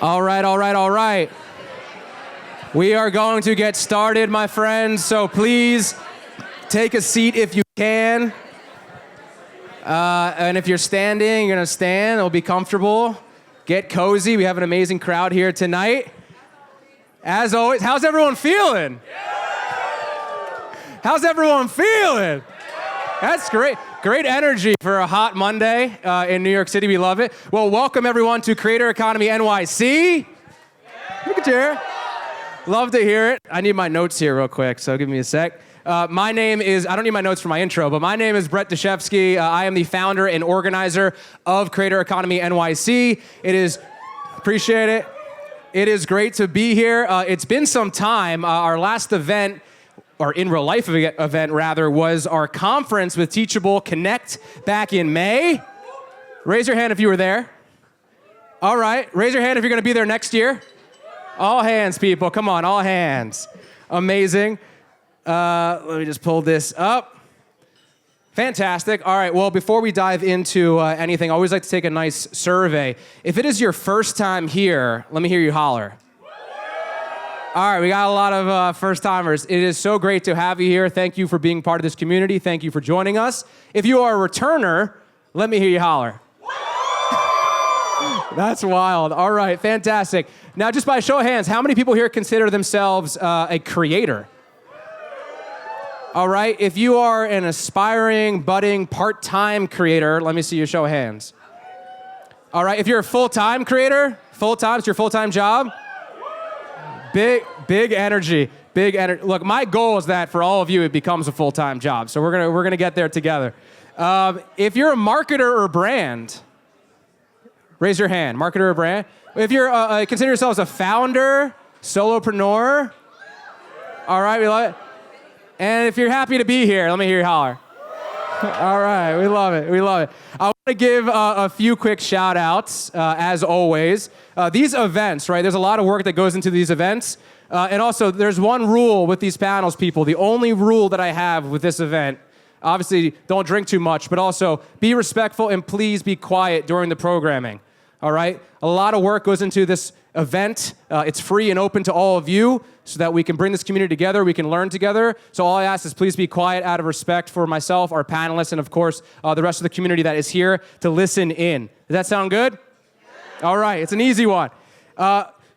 All right, all right, all right. We are going to get started, my friends, so please take a seat if you can. And if you're standing, you're gonna stand, it'll be comfortable. Get cozy, we have an amazing crowd here tonight. As always, how's everyone feeling? How's everyone feeling? That's great. Great energy for a hot Monday in New York City. We love it. Well, welcome everyone to Creator Economy NYC. Look at you. Love to hear it. I need my notes here real quick, so give me a sec. My name is, I don't need my notes for my intro, but my name is Brett Deshevsky. I am the founder and organizer of Creator Economy NYC. Appreciate it. It is great to be here. It's been some time. Our last event, or in real life event rather, was our conference with Teachable Connect back in May. Raise your hand if you were there. All right, raise your hand if you're gonna be there next year. All hands, people, come on, all hands. Amazing. Let me just pull this up. Fantastic. All right, well, before we dive into anything, I always like to take a nice survey. If it is your first time here, let me hear you holler. All right, we got a lot of first-timers. It is so great to have you here. Thank you for being part of this community. Thank you for joining us. If you are a returner, let me hear you holler. That's wild. All right, fantastic. Now, just by show of hands, how many people here consider themselves a creator? All right, if you are an aspiring, budding, part-time creator, let me see your show of hands. All right, if you're a full-time creator, full-time, it's your full-time job? Big energy. Look, my goal is that for all of you, it becomes a full-time job. So we're gonna get there together. If you're a marketer or brand, raise your hand. Marketer or brand. If you're consider yourselves a founder, solopreneur. All right, we love it. And if you're happy to be here, let me hear you holler. All right, we love it. We love it. I want to give a few quick shout outs, as always. These events, right? There's a lot of work that goes into these events. And also, there's one rule with these panels, people. The only rule that I have with this event, obviously, don't drink too much, but also be respectful and please be quiet during the programming. All right? A lot of work goes into this event. It's free and open to all of you so that we can bring this community together, we can learn together. So all I ask is please be quiet out of respect for myself, our panelists, and of course, the rest of the community that is here to listen in. Does that sound good? All right, it's an easy one.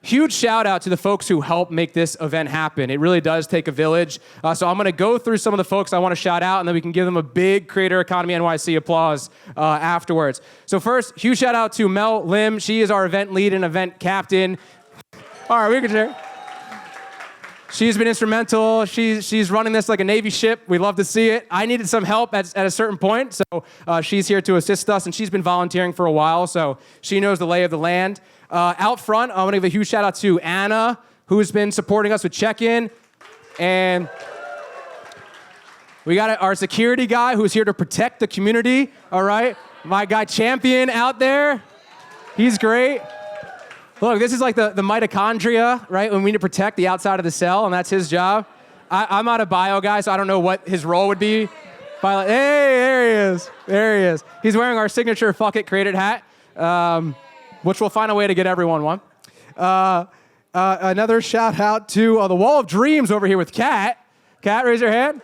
Huge shout out to the folks who helped make this event happen. It really does take a village. So I'm gonna go through some of the folks I wanna shout out, and then we can give them a big Creator Economy NYC applause afterwards. So first, huge shout out to Mel Lim. She is our event lead and event captain. All right, we can share. She's been instrumental. She's running this like a Navy ship. We love to see it. I needed some help at a certain point, so she's here to assist us, and she's been volunteering for a while, so she knows the lay of the land. Out front, I want to give a huge shout out to Anna, who's been supporting us with check-in, and we got our security guy who's here to protect the community, all right? My guy Champion out there, he's great. Look, this is like the mitochondria, right? When we need to protect the outside of the cell, and that's his job. I'm not a bio guy, so I don't know what his role would be. Hey, there he is. There he is. He's wearing our signature Fuck It Created hat, which we'll find a way to get everyone one. Another shout out to the Wall of Dreams over here with Kat. Kat, raise your hand.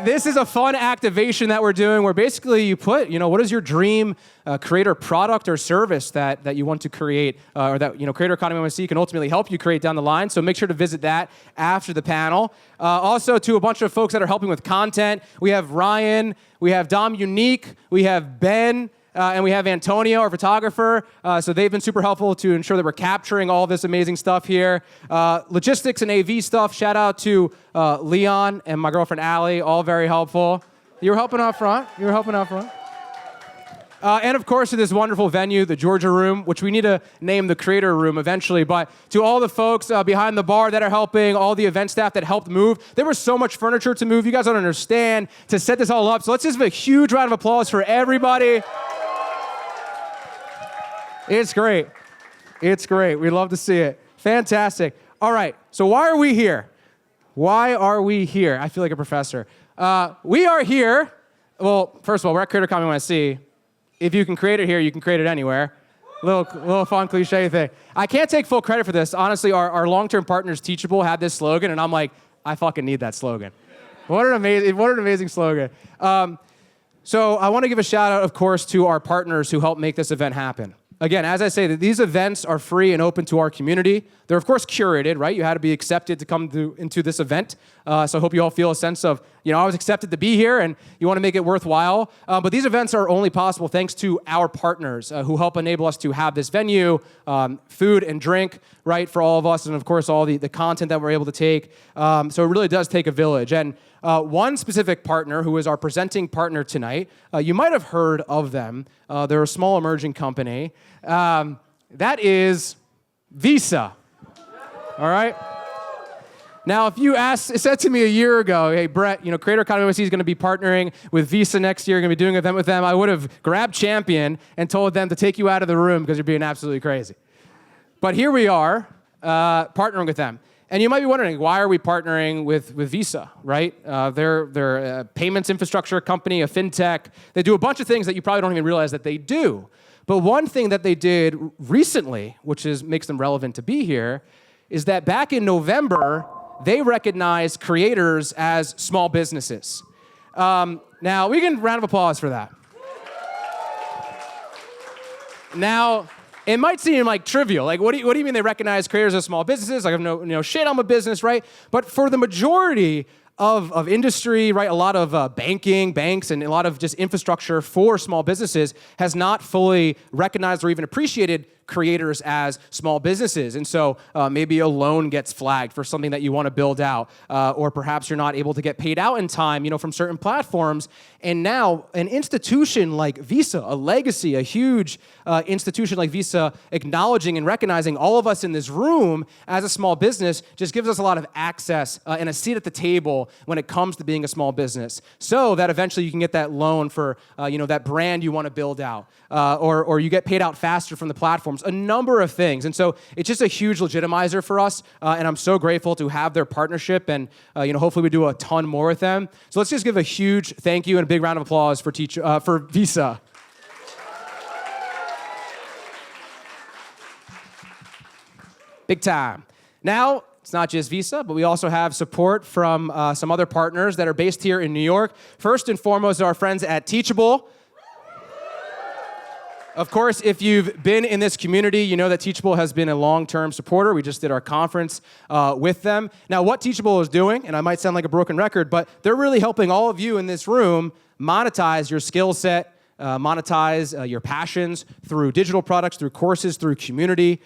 This is a fun activation that we're doing where basically you put, what is your dream creator product or service that you want to create or that, Creator Economy NYC can ultimately help you create down the line. So make sure to visit that after the panel. Also to a bunch of folks that are helping with content. We have Ryan, we have Dom Unique, we have Ben, and we have Antonio, our photographer. So they've been super helpful to ensure that we're capturing all this amazing stuff here. Logistics and AV stuff, shout out to Leon and my girlfriend Allie, all very helpful. You were helping out front. And of course, to this wonderful venue, the Georgia Room, which we need to name the Creator Room eventually. But to all the folks behind the bar that are helping, all the event staff that helped move, there was so much furniture to move. You guys don't understand to set this all up. So let's just give a huge round of applause for everybody. It's great. It's great. We love to see it. Fantastic. All right. So why are we here? Why are we here? I feel like a professor. We are here. Well, first of all, we're at Creator Economy NYC. If you can create it here, you can create it anywhere. Little fun cliche thing. I can't take full credit for this. Honestly, our long-term partners, Teachable, had this slogan, and I'm like, I fucking need that slogan. What an amazing slogan. So I want to give a shout out, of course, to our partners who helped make this event happen. Again, as I say, that these events are free and open to our community. They're, of course, curated, right? You had to be accepted to come into this event. So I hope you all feel a sense of, I was accepted to be here, and you want to make it worthwhile. But these events are only possible thanks to our partners who help enable us to have this venue, food and drink, right, for all of us, and, of course, all the content that we're able to take. So it really does take a village. And one specific partner who is our presenting partner tonight, you might have heard of them. They're a small emerging company. That is Visa. All right? Now, if you said to me a year ago, hey, Brett, Creator Economy NYC is going to be partnering with Visa next year, going to be doing an event with them, I would have grabbed Champion and told them to take you out of the room because you're being absolutely crazy. But here we are, partnering with them. And you might be wondering, why are we partnering with Visa, right? They're a payments infrastructure company, a fintech. They do a bunch of things that you probably don't even realize that they do. But one thing that they did recently, which makes them relevant to be here, is that back in November, they recognized creators as small businesses. Now, we can round of applause for that. Now, it might seem like trivial. Like, what do you mean they recognize creators as small businesses? Like, no shit, I'm a business, right? But for the majority of industry, right, a lot of banks, and a lot of just infrastructure for small businesses has not fully recognized or even appreciated creators as small businesses. And so maybe a loan gets flagged for something that you want to build out, or perhaps you're not able to get paid out in time, from certain platforms. And now an institution like Visa, a legacy, a huge institution like Visa, acknowledging and recognizing all of us in this room as a small business just gives us a lot of access and a seat at the table when it comes to being a small business, so that eventually you can get that loan for that brand you want to build out, or you get paid out faster from the platforms, a number of things. And so it's just a huge legitimizer for us, and I'm so grateful to have their partnership, and hopefully we do a ton more with them. So let's just give a huge thank you and a big round of applause for Visa. Big time. Now, it's not just Visa, but we also have support from some other partners that are based here in New York. First and foremost, our friends at Teachable. Of course, if you've been in this community, you know that Teachable has been a long-term supporter. We just did our conference with them. Now, what Teachable is doing, and I might sound like a broken record, but they're really helping all of you in this room monetize your skill set, monetize your passions through digital products, through courses, through community,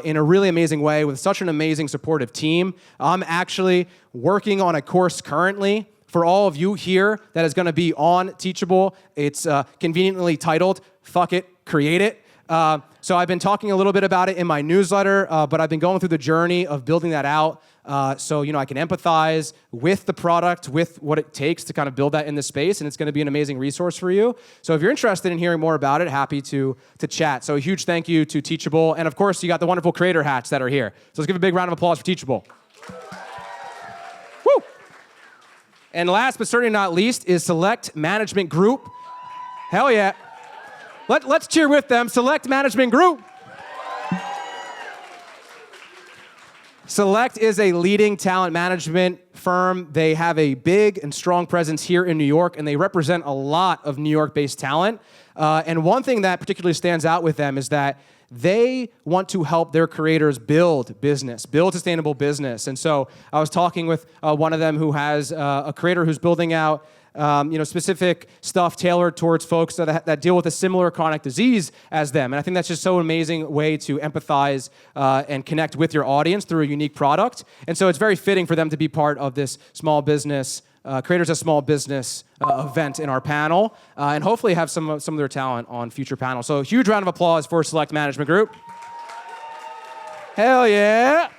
in a really amazing way with such an amazing supportive team. I'm actually working on a course currently for all of you here that is going to be on Teachable. It's conveniently titled, Fuck It, Create It. So I've been talking a little bit about it in my newsletter, but I've been going through the journey of building that out. So I can empathize with the product, with what it takes to kind of build that in the space, and it's going to be an amazing resource for you. So if you're interested in hearing more about it, happy to chat. So a huge thank you to Teachable, and of course you got the wonderful creator hats that are here. So let's give a big round of applause for Teachable. Woo! And last but certainly not least is Select Management Group. Hell yeah. Let's cheer with them. Select Management Group. Select is a leading talent management firm. They have a big and strong presence here in New York, and they represent a lot of New York-based talent. And one thing that particularly stands out with them is that they want to help their creators build sustainable business. And so I was talking with one of them who has a creator who's building out specific stuff tailored towards folks that deal with a similar chronic disease as them. And I think that's just so amazing way to empathize and connect with your audience through a unique product. And so it's very fitting for them to be part of this small business, Creators as Small Business event in our panel, and hopefully have some of their talent on future panels. So a huge round of applause for Select Management Group. Hell yeah.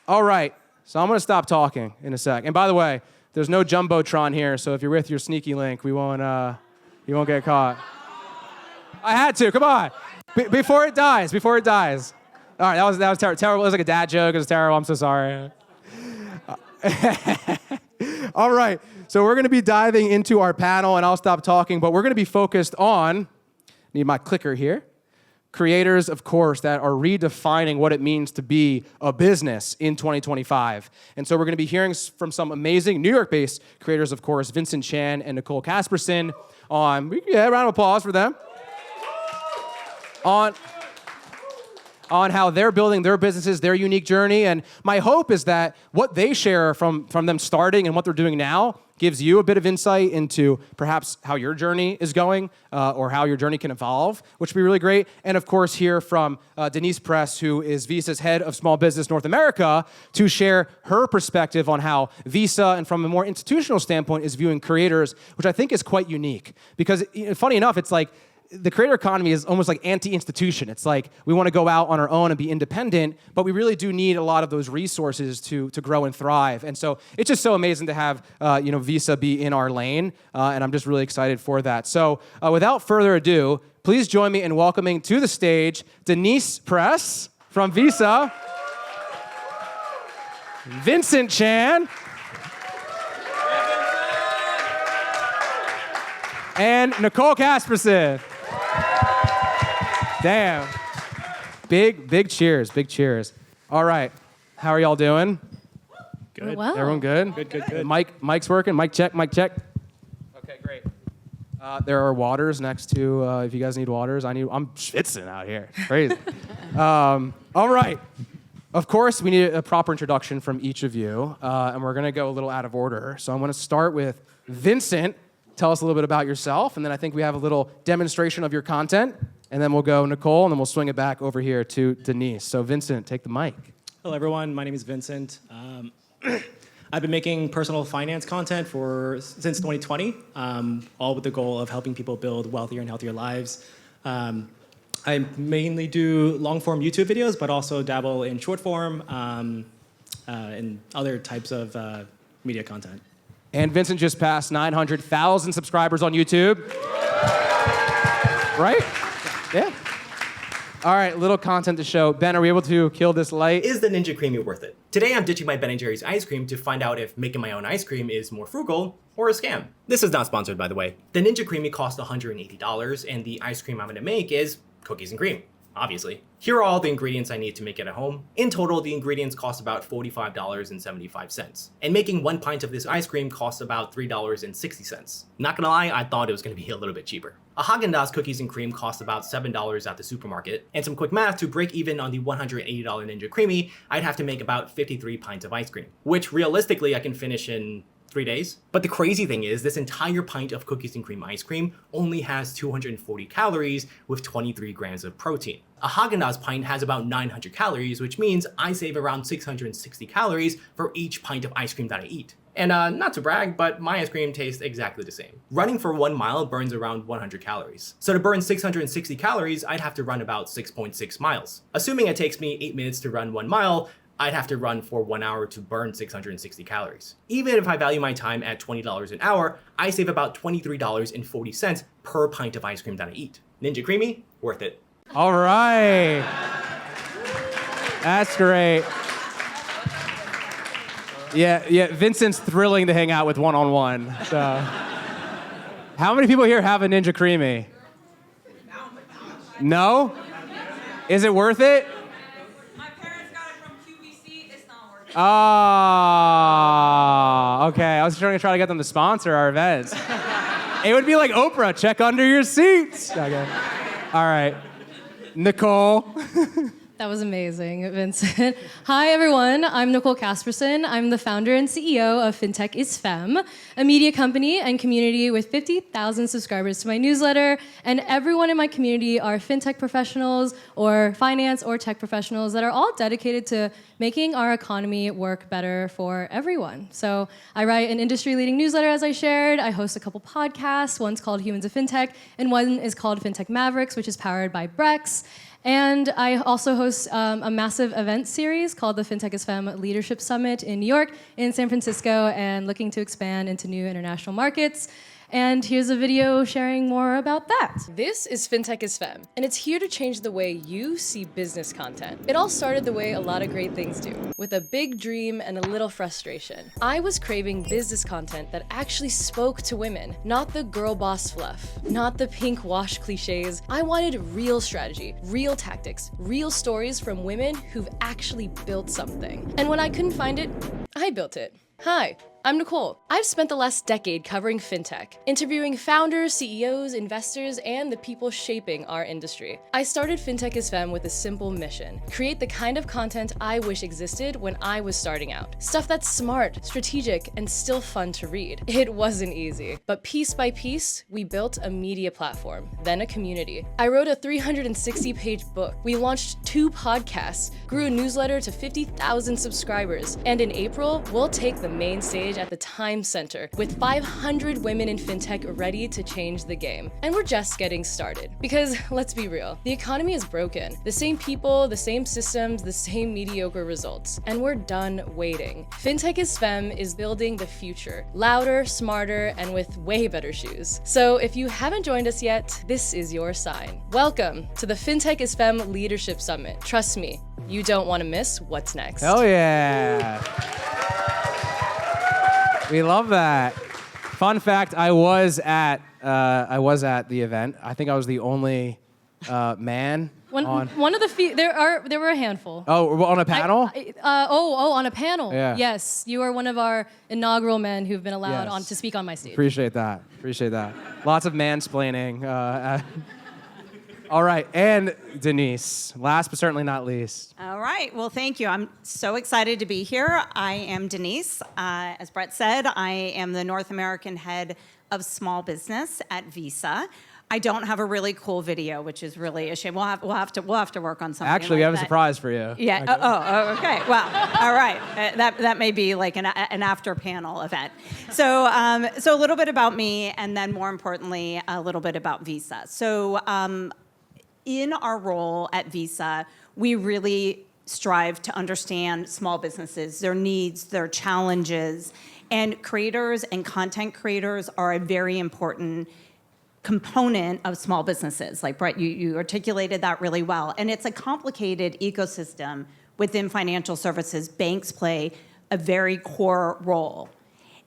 All right, so I'm going to stop talking in a sec. And by the way, there's no Jumbotron here, so if you're with your sneaky link, you won't get caught. I had to, come on. Before it dies. All right, that was terrible. It was like a dad joke. It was terrible. I'm so sorry. All right, so we're going to be diving into our panel, and I'll stop talking, but we're going to be focused on, need my clicker here. creators of course that are redefining what it means to be a business in 2025. And so we're going to be hearing from some amazing New York-based creators of course, Vincent Chan and Nicole Casperson round of applause for them. On how they're building their businesses, their unique journey. And my hope is that what they share from them starting and what they're doing now gives you a bit of insight into perhaps how your journey is going or how your journey can evolve, which would be really great. And of course, hear from Denise Press, who is Visa's head of small business North America, to share her perspective on how Visa, and from a more institutional standpoint, is viewing creators, which I think is quite unique. Because funny enough, it's like, the creator economy is almost like anti-institution. It's like we want to go out on our own and be independent, but we really do need a lot of those resources to grow and thrive. And so it's just so amazing to have Visa be in our lane, and I'm just really excited for that. So without further ado, please join me in welcoming to the stage Denise Press from Visa, Vincent Chan, and Nicole Casperson. Damn. Big cheers, big cheers. All right, how are y'all doing? Good. Well. Everyone good? Good. Mic's working, mic check. Okay, great. There are waters next to, if you guys need waters, I'm schwitzing out here, crazy. All right, of course, we need a proper introduction from each of you, and we're gonna go a little out of order. So I'm gonna start with Vincent. Tell us a little bit about yourself, and then I think we have a little demonstration of your content, and then we'll go Nicole, and then we'll swing it back over here to Denise. So Vincent, take the mic. Hello, everyone. My name is Vincent. I've been making personal finance content since 2020, all with the goal of helping people build wealthier and healthier lives. I mainly do long-form YouTube videos, but also dabble in short-form and other types of media content. And Vincent just passed 900,000 subscribers on YouTube. Right? Yeah. All right, little content to show. Ben, are we able to kill this light? Is the Ninja Creamy worth it? Today I'm ditching my Ben & Jerry's ice cream to find out if making my own ice cream is more frugal or a scam. This is not sponsored, by the way. The Ninja Creamy costs $180, and the ice cream I'm gonna make is cookies and cream, obviously. Here are all the ingredients I need to make it at home. In total, the ingredients cost about $45.75. And making 1 pint of this ice cream costs about $3.60. Not gonna lie, I thought it was gonna be a little bit cheaper. A Haagen-Dazs cookies and cream costs about $7 at the supermarket. And some quick math, to break even on the $180 Ninja Creamy, I'd have to make about 53 pints of ice cream, which realistically I can finish in 3 days. But the crazy thing is, this entire pint of cookies and cream ice cream only has 240 calories with 23 grams of protein. A Haagen-Dazs pint has about 900 calories, which means I save around 660 calories for each pint of ice cream that I eat. And not to brag, but my ice cream tastes exactly the same. Running for 1 mile burns around 100 calories. So to burn 660 calories, I'd have to run about 6.6 miles. Assuming it takes me 8 minutes to run 1 mile, I'd have to run for 1 hour to burn 660 calories. Even if I value my time at $20 an hour, I save about $23.40 per pint of ice cream that I eat. Ninja Creamy, worth it. All right. That's great. Yeah, Vincent's thrilling to hang out with one-on-one. So. How many people here have a Ninja Creamy? No? Is it worth it? Oh, okay. I was trying to get them to sponsor our events. It would be like Oprah, check under your seats. Okay. All right. Nicole. That was amazing, Vincent. Hi, everyone. I'm Nicole Casperson. I'm the founder and CEO of Fintech is Femme, a media company and community with 50,000 subscribers to my newsletter. And everyone in my community are fintech professionals or finance or tech professionals that are all dedicated to making our economy work better for everyone. So I write an industry-leading newsletter, as I shared. I host a couple podcasts. One's called Humans of Fintech, and one is called Fintech Mavericks, which is powered by Brex. And I also host a massive event series called the Fintech is Femme Leadership Summit in New York, in San Francisco, and looking to expand into new international markets. And here's a video sharing more about that. This is Fintech is Femme, and it's here to change the way you see business content. It all started the way a lot of great things do, with a big dream and a little frustration. I was craving business content that actually spoke to women, not the girl boss fluff, not the pink wash cliches. I wanted real strategy, real tactics, real stories from women who've actually built something. And when I couldn't find it, I built it. Hi, I'm Nicole. I've spent the last decade covering fintech, interviewing founders, CEOs, investors, and the people shaping our industry. I started Fintech is Femme with a simple mission: create the kind of content I wish existed when I was starting out. Stuff that's smart, strategic, and still fun to read. It wasn't easy, but piece by piece, we built a media platform, then a community. I wrote a 360-page book. We launched 2 podcasts, grew a newsletter to 50,000 subscribers, and in April, we'll take the main stage at the Time Center with 500 women in fintech ready to change the game. And we're just getting started. Because let's be real, the economy is broken. The same people, the same systems, the same mediocre results. And we're done waiting. Fintech is Femme is building the future, louder, smarter, and with way better shoes. So if you haven't joined us yet, this is your sign. Welcome to the Fintech is Femme Leadership Summit. Trust me, you don't want to miss what's next. Hell yeah. We love that. Fun fact, I was at the event. I think I was the only man on. One of the few. There were a handful. Oh, on a panel? On a panel. Yeah. Yes, you are one of our inaugural men who've been allowed Yes. on to speak on my stage. Appreciate that. Lots of mansplaining. All right, and Denise, last but certainly not least. All right. Well, thank you. I'm so excited to be here. I am Denise. As Brett said, I am the North American head of small business at Visa. I don't have a really cool video, which is really a shame. We'll have to work on something. Actually, we like have a that. surprise for you. Yeah. Okay. Well, all right. That may be like an after panel event. So a little bit about me, and then more importantly, a little bit about Visa. So. In our role at Visa, we really strive to understand small businesses, their needs, their challenges, and creators and content creators are a very important component of small businesses. Like Brett, you articulated that really well. And it's a complicated ecosystem within financial services. Banks play a very core role.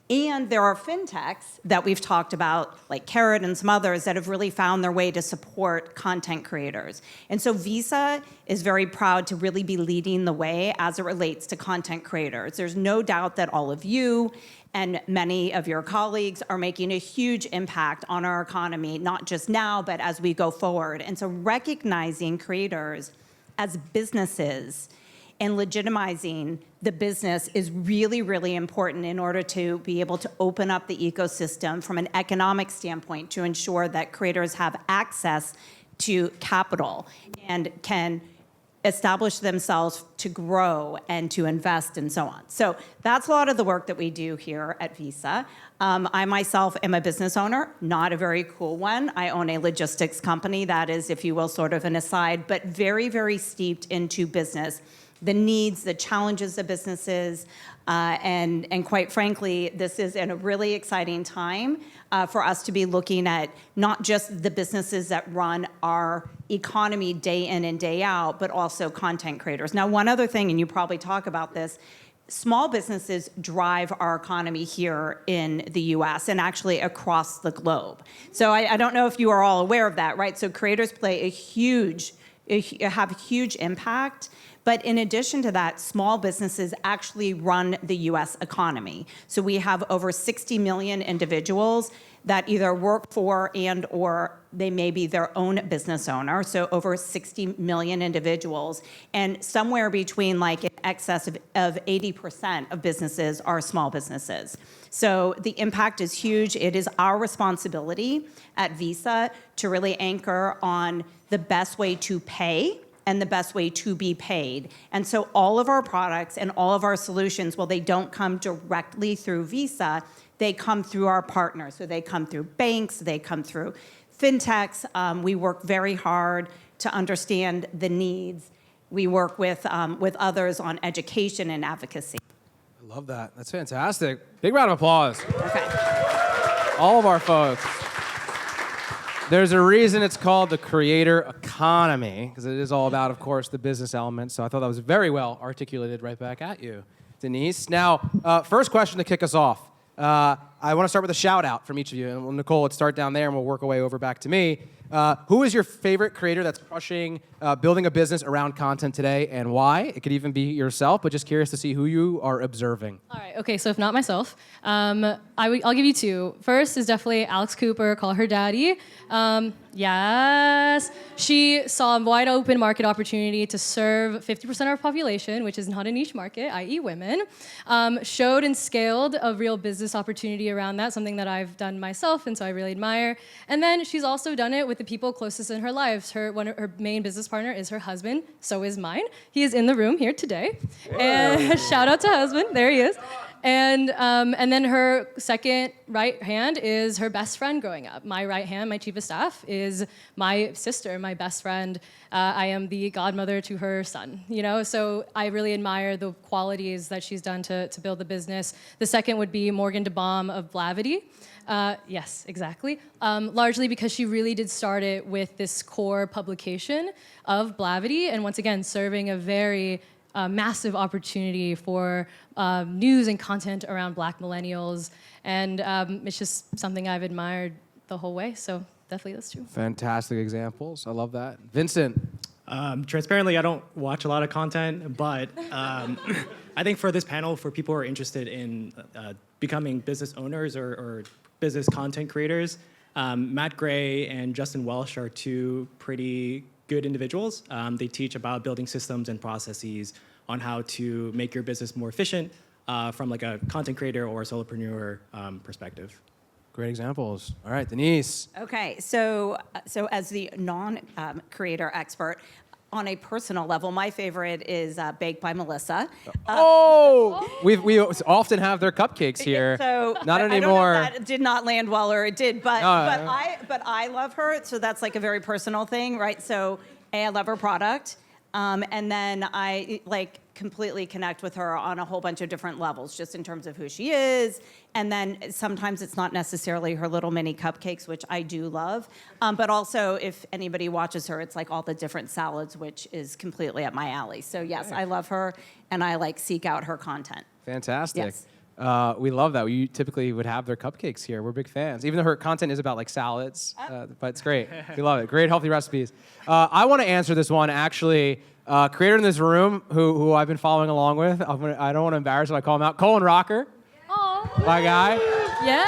And there are fintechs that we've talked about, like Carrot and some others, that have really found their way to support content creators. And so Visa is very proud to really be leading the way as it relates to content creators. There's no doubt that all of you and many of your colleagues are making a huge impact on our economy, not just now, but as we go forward. And so recognizing creators as businesses and legitimizing the business is really, really important in order to be able to open up the ecosystem from an economic standpoint to ensure that creators have access to capital and can establish themselves to grow and to invest and so on. So that's a lot of the work that we do here at Visa. I myself am a business owner, not a very cool one. I own a logistics company that is, if you will, sort of an aside, but very, very steeped into business. The needs, the challenges of businesses, and quite frankly, this is in a really exciting time for us to be looking at not just the businesses that run our economy day in and day out, but also content creators. Now, one other thing, and you probably talk about this, small businesses drive our economy here in the US and actually across the globe. So I don't know if you are all aware of that, right? So creators play have a huge impact. But in addition to that, small businesses actually run the US economy. So we have over 60 million individuals that either work for and or they may be their own business owner. So over 60 million individuals. And somewhere between like in excess of 80% of businesses are small businesses. So the impact is huge. It is our responsibility at Visa to really anchor on the best way to pay and the best way to be paid. And so all of our products and all of our solutions, well, they don't come directly through Visa, they come through our partners. So they come through banks, they come through fintechs. We work very hard to understand the needs. We work with others on education and advocacy. I love that. That's fantastic. Big round of applause. Okay. All of our folks. There's a reason it's called the Creator Economy, because it is all about, of course, the business element. So I thought that was very well articulated right back at you, Denise. Now, first question to kick us off. I want to start with a shout out from each of you. And Nicole, let's start down there and we'll work our way over back to me. Who is your favorite creator that's crushing building a business around content today and why? It could even be yourself, but just curious to see who you are observing. All right, okay, so if not myself, I'll give you two. First is definitely Alex Cooper, call her daddy. Yes, she saw a wide open market opportunity to serve 50% of our population, which is not a niche market, i.e. women. Showed and scaled a real business opportunity around that, something that I've done myself, and so I really admire. And then she's also done it with the people closest in her lives. Her main business partner is her husband, so is mine. He is in the room here today. And shout out to husband, there he is. And then her second right hand is her best friend growing up. My right hand, my chief of staff, is my sister, my best friend. I am the godmother to her son, you know? So I really admire the qualities that she's done to build the business. The second would be Morgan DeBaum of Blavity. Yes, exactly. Largely because she really did start it with this core publication of Blavity, and once again, serving a very massive opportunity for news and content around Black millennials, and it's just something I've admired the whole way, so definitely those two. Fantastic examples. I love that. Vincent. Transparently, I don't watch a lot of content, but I think for this panel, for people who are interested in becoming business owners or business content creators, Matt Gray and Justin Welsh are two pretty good individuals. They teach about building systems and processes on how to make your business more efficient from like a content creator or a solopreneur perspective. Great examples. All right, Denise. Okay, so as the non-creator expert, on a personal level, my favorite is Baked by Melissa. We often have their cupcakes here. So not anymore. I don't know if that did not land well or it did, but I love her. So that's like a very personal thing, right? So I love her product, and then I completely connect with her on a whole bunch of different levels, just in terms of who she is. And then sometimes it's not necessarily her little mini cupcakes, which I do love. But also, if anybody watches her, it's like all the different salads, which is completely up my alley. So yes, I love her, and I seek out her content. Fantastic. Yes. We love that. We typically would have their cupcakes here. We're big fans, even though her content is about like salads, but it's great. We love it. Great healthy recipes. I want to answer this one actually. Creator in this room who I've been following along with. I don't want to embarrass him. I call him out. Colin Rocker. Oh. My guy. Yeah.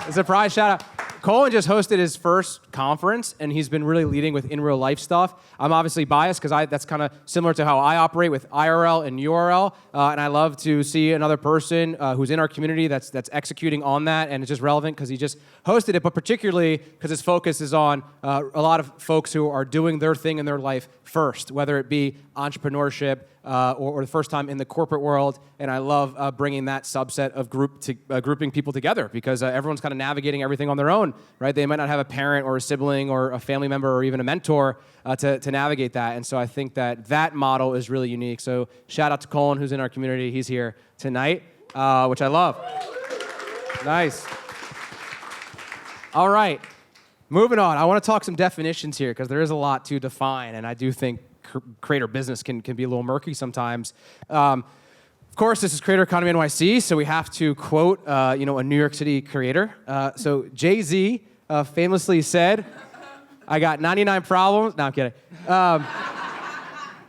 A surprise shout out. Colin just hosted his first conference, and he's been really leading with in real life stuff. I'm obviously biased because that's kind of similar to how I operate with IRL and URL, and I love to see another person who's in our community that's executing on that, and it's just relevant because he just hosted it, but particularly because his focus is on a lot of folks who are doing their thing in their life first, whether it be entrepreneurship or the first time in the corporate world, and I love bringing that subset of grouping people together because everyone's kind of navigating everything on their own, right? They might not have a parent or a sibling or a family member or even a mentor to navigate that, and so I think that model is really unique. So shout out to Colin, who's in our community. He's here tonight, which I love. Nice. All right, moving on. I want to talk some definitions here because there is a lot to define, and I do think creator business can be a little murky sometimes. Of course, this is Creator Economy NYC, so we have to quote a New York City creator. So Jay-Z famously said, "I got 99 problems." No, I'm kidding.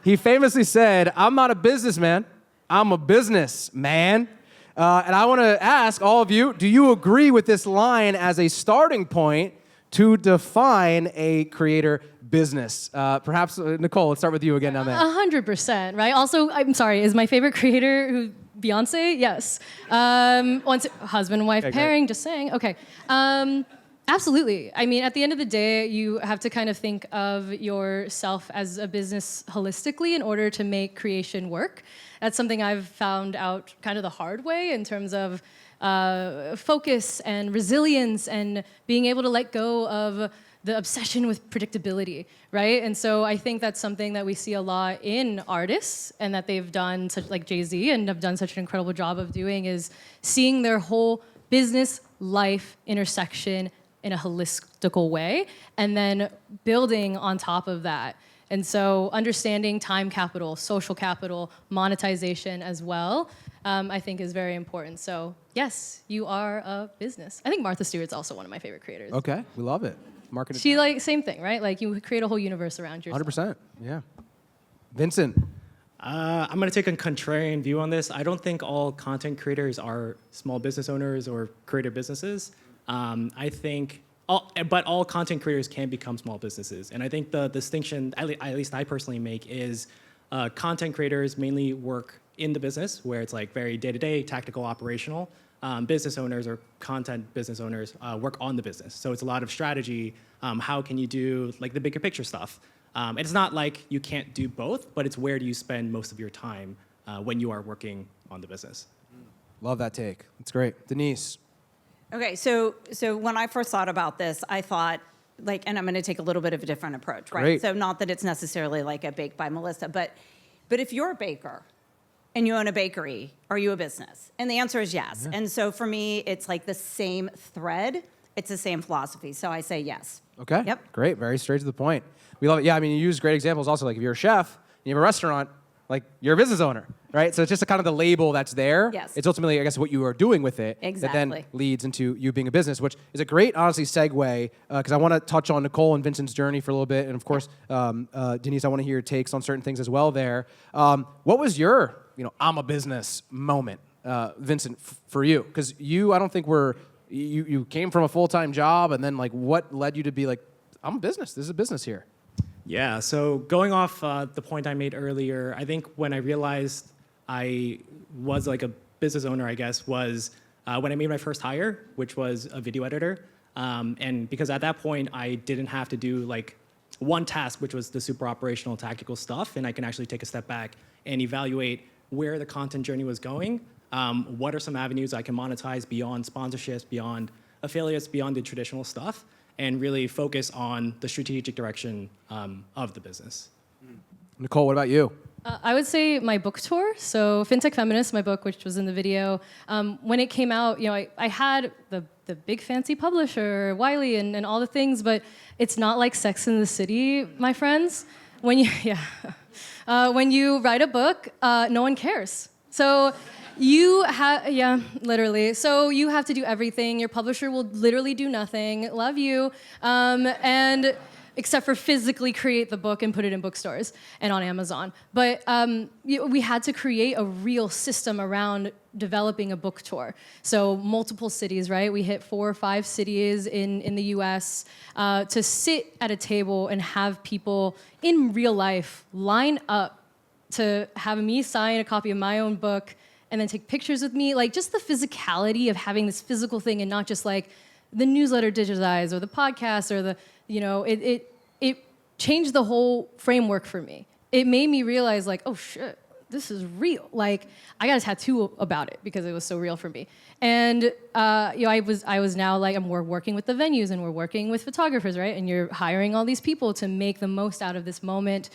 He famously said, "I'm not a businessman, I'm a businessman." And I want to ask all of you, do you agree with this line as a starting point to define a creator business? Perhaps, Nicole, let's start with you again down there. 100%, right? Also, I'm sorry, is my favorite creator who Beyonce? Yes. Once husband and wife pairing, just saying. Okay. Absolutely. I mean, at the end of the day, you have to kind of think of yourself as a business holistically in order to make creation work. That's something I've found out kind of the hard way in terms of focus and resilience and being able to let go of the obsession with predictability, right? And so I think that's something that we see a lot in artists and that they've done, such like Jay-Z, and have done such an incredible job of doing, is seeing their whole business life intersection in a holistical way, and then building on top of that. And so understanding time capital, social capital, monetization as well, I think is very important. So yes, you are a business. I think Martha Stewart's also one of my favorite creators. Okay, we love it. Marketing. She like, same thing, right? Like you create a whole universe around yourself. 100%, yeah. Vincent. I'm going to take a contrarian view on this. I don't think all content creators are small business owners or creative businesses. I think, but all content creators can become small businesses. And I think the distinction, at least I personally make, is content creators mainly work in the business, where it's like very day-to-day, tactical, operational. Business owners or content business owners work on the business. So it's a lot of strategy. How can you do like the bigger picture stuff? And it's not like you can't do both, but it's where do you spend most of your time when you are working on the business. Love that take. That's great. Denise. Okay, so when I first thought about this, I thought, like, and I'm going to take a little bit of a different approach, right? Great. So not that it's necessarily like a bake by Melissa, but if you're a baker and you own a bakery, are you a business? And the answer is yes. Yeah. And so for me, it's like the same thread. It's the same philosophy. So I say yes. Okay. Yep. Great. Very straight to the point. We love it. Yeah, I mean, you use great examples also. Like if you're a chef and you have a restaurant, like you're a business owner, right? So it's just a kind of the label that's there. Yes. It's ultimately, I guess, what you are doing with it that then Exactly. leads into you being a business, which is a great, honestly, segue because I want to touch on Nicole and Vincent's journey for a little bit. And of course, Denise, I want to hear your takes on certain things as well there. What was your, I'm a business moment, Vincent, for you? Because I don't think you came from a full-time job and then like what led you to be like, I'm a business. This is a business here. Yeah, so going off the point I made earlier, I think when I realized I was like a business owner, I guess, was when I made my first hire, which was a video editor. And because at that point, I didn't have to do like one task, which was the super operational tactical stuff, and I can actually take a step back and evaluate where the content journey was going. What are some avenues I can monetize beyond sponsorships, beyond affiliates, beyond the traditional stuff, and really focus on the strategic direction of the business. Nicole, what about you? I would say my book tour. So Fintech Feminist, my book, which was in the video, when it came out, I had the big fancy publisher, Wiley, and all the things, but it's not like Sex in the City, my friends. When you write a book, no one cares. So you have, literally. So you have to do everything. Your publisher will literally do nothing. Love you. And except for physically create the book and put it in bookstores and on Amazon. But we had to create a real system around developing a book tour. So multiple cities, right? We hit 4 or 5 cities in the US to sit at a table and have people in real life line up to have me sign a copy of my own book and then take pictures with me. Like just the physicality of having this physical thing and not just like the newsletter digitized or the podcast or it changed the whole framework for me. It made me realize like, oh shit, this is real. Like I got a tattoo about it because it was so real for me. And I was now like, we're working with the venues and we're working with photographers, right? And you're hiring all these people to make the most out of this moment,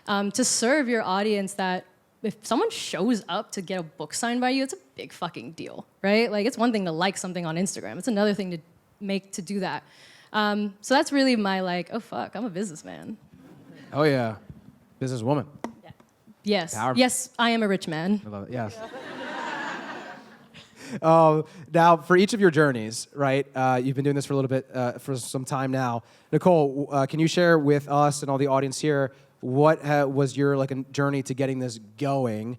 to serve your audience that if someone shows up to get a book signed by you, it's a big fucking deal, right? Like it's one thing to like something on Instagram. It's another thing to do that. So that's really my like, oh fuck, I'm a businessman. Oh yeah, businesswoman. Yeah. Yes, Powerful. yes, I am a rich man. I love it. Yes. Now, for each of your journeys, right? You've been doing this for a little bit, for some time now. Nicole, can you share with us and all the audience here what was your like a journey to getting this going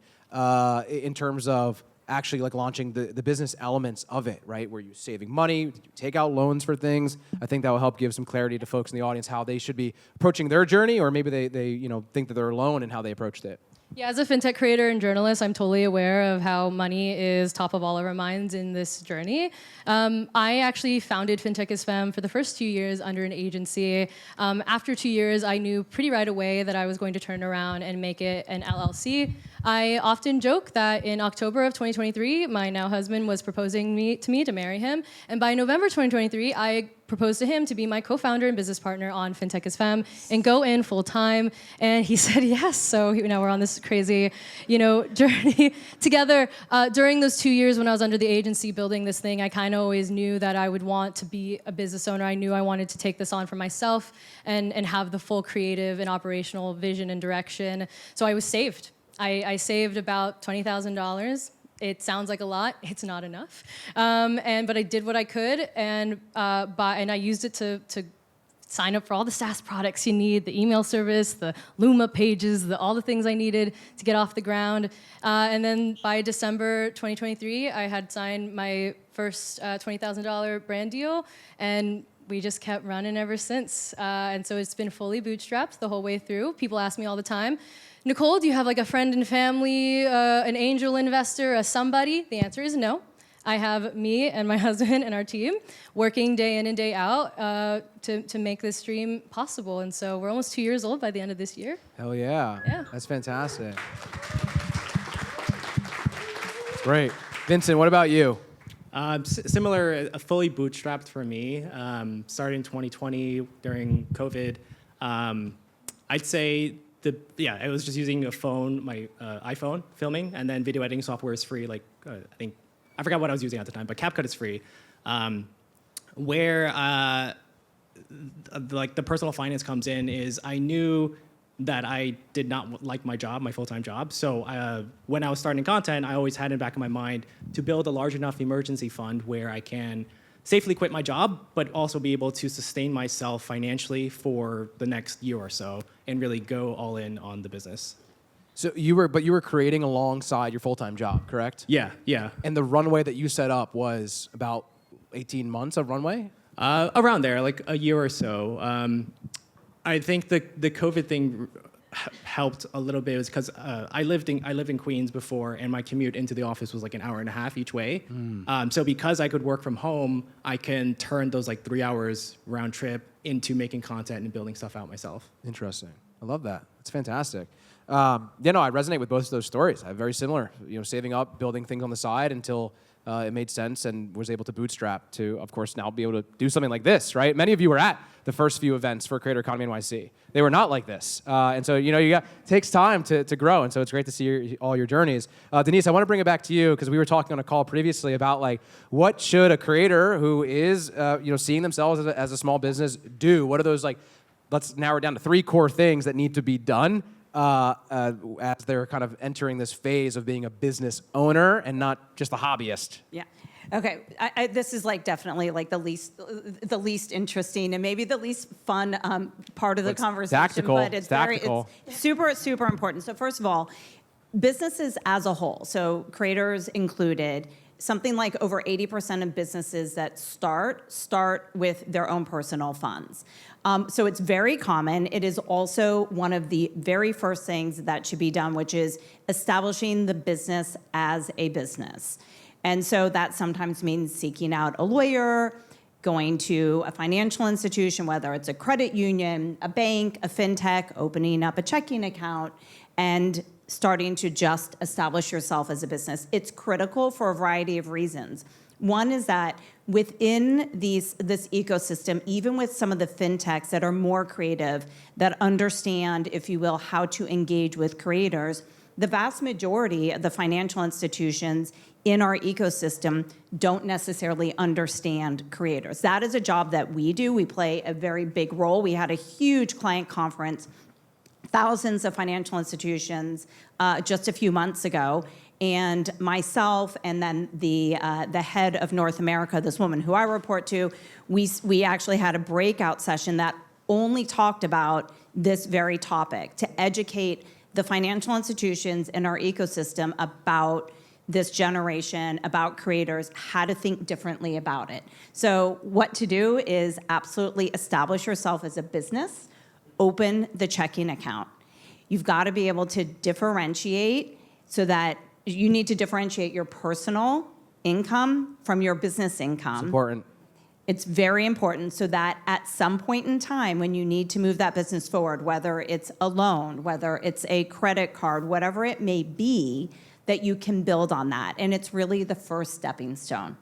in terms of actually like launching the business elements of it, right? Were you saving money? Did you take out loans for things? I think that will help give some clarity to folks in the audience how they should be approaching their journey, or maybe they think that they're alone in how they approached it. Yeah, as a fintech creator and journalist, I'm totally aware of how money is top of all of our minds in this journey. I actually founded Fintech is Femme for the first 2 years under an agency. After 2 years, I knew pretty right away that I was going to turn around and make it an LLC. I often joke that in October of 2023, my now husband was proposing to me to marry him. And by November 2023, I proposed to him to be my co-founder and business partner on Fintech is Femme and go in full time. And he said yes. So now we're on this crazy, journey together. During those 2 years when I was under the agency building this thing, I kind of always knew that I would want to be a business owner. I knew I wanted to take this on for myself and have the full creative and operational vision and direction. So I was saved. I saved about $20,000. It sounds like a lot. It's not enough. But I did what I could, and I used it to sign up for all the SaaS products you need, the email service, the Luma pages, all the things I needed to get off the ground. And then by December 2023, I had signed my first $20,000 brand deal, and we just kept running ever since. And so it's been fully bootstrapped the whole way through. People ask me all the time, Nicole, do you have like a friend and family, an angel investor, a somebody? The answer is no. I have me and my husband and our team working day in and day out to make this dream possible. And so we're almost 2 years old by the end of this year. Hell yeah. Yeah. That's fantastic. Great. Vincent, what about you? Similar, fully bootstrapped for me. Started in 2020 during COVID. I'd say it was just using a phone, my iPhone, filming, and then video editing software is free. I forgot what I was using at the time, but CapCut is free. Where the personal finance comes in is I knew that I did not like my job, my full-time job. So when I was starting content, I always had in the back of my mind to build a large enough emergency fund where I can safely quit my job, but also be able to sustain myself financially for the next year or so and really go all in on the business. So you were creating alongside your full-time job, correct? Yeah. And the runway that you set up was about 18 months of runway? Around there, like a year or so. I think the COVID thing helped a little bit because I lived in Queens before, and my commute into the office was like an hour and a half each way. So because I could work from home, I can turn those like 3 hours round trip into making content and building stuff out myself. Interesting. I love that. That's fantastic. I resonate with both of those stories. I have very similar, saving up, building things on the side until it made sense and was able to bootstrap to, of course, now be able to do something like this, right? Many of you were at the first few events for Creator Economy NYC. They were not like this. And so, it takes time to grow. And so it's great to see all your journeys. Denise, I want to bring it back to you because we were talking on a call previously about like, what should a creator who is, seeing themselves as a small business do? What are those let's narrow it down to 3 core things that need to be done as they're kind of entering this phase of being a business owner and not just a hobbyist. Yeah. Okay. This is definitely the least interesting and maybe the least fun part of the conversation. Tactical. But it's super, super important. So first of all, businesses as a whole, so creators included, something like over 80% of businesses that start with their own personal funds. So it's very common. It is also one of the very first things that should be done, which is establishing the business as a business. And so that sometimes means seeking out a lawyer, going to a financial institution, whether it's a credit union, a bank, a fintech, opening up a checking account, and starting to just establish yourself as a business. It's critical for a variety of reasons. One is that within this ecosystem, even with some of the fintechs that are more creative, that understand, if you will, how to engage with creators, the vast majority of the financial institutions in our ecosystem don't necessarily understand creators. That is a job that we do. We play a very big role. We had a huge client conference, thousands of financial institutions just a few months ago. And myself and then the head of North America, this woman who I report to, we actually had a breakout session that only talked about this very topic, to educate the financial institutions in our ecosystem about this generation, about creators, how to think differently about it. So what to do is absolutely establish yourself as a business, open the checking account. You've got to be able to differentiate so that you need to differentiate your personal income from your business income. It's important. It's very important so that at some point in time when you need to move that business forward, whether it's a loan, whether it's a credit card, whatever it may be, that you can build on that. And it's really the first stepping stone.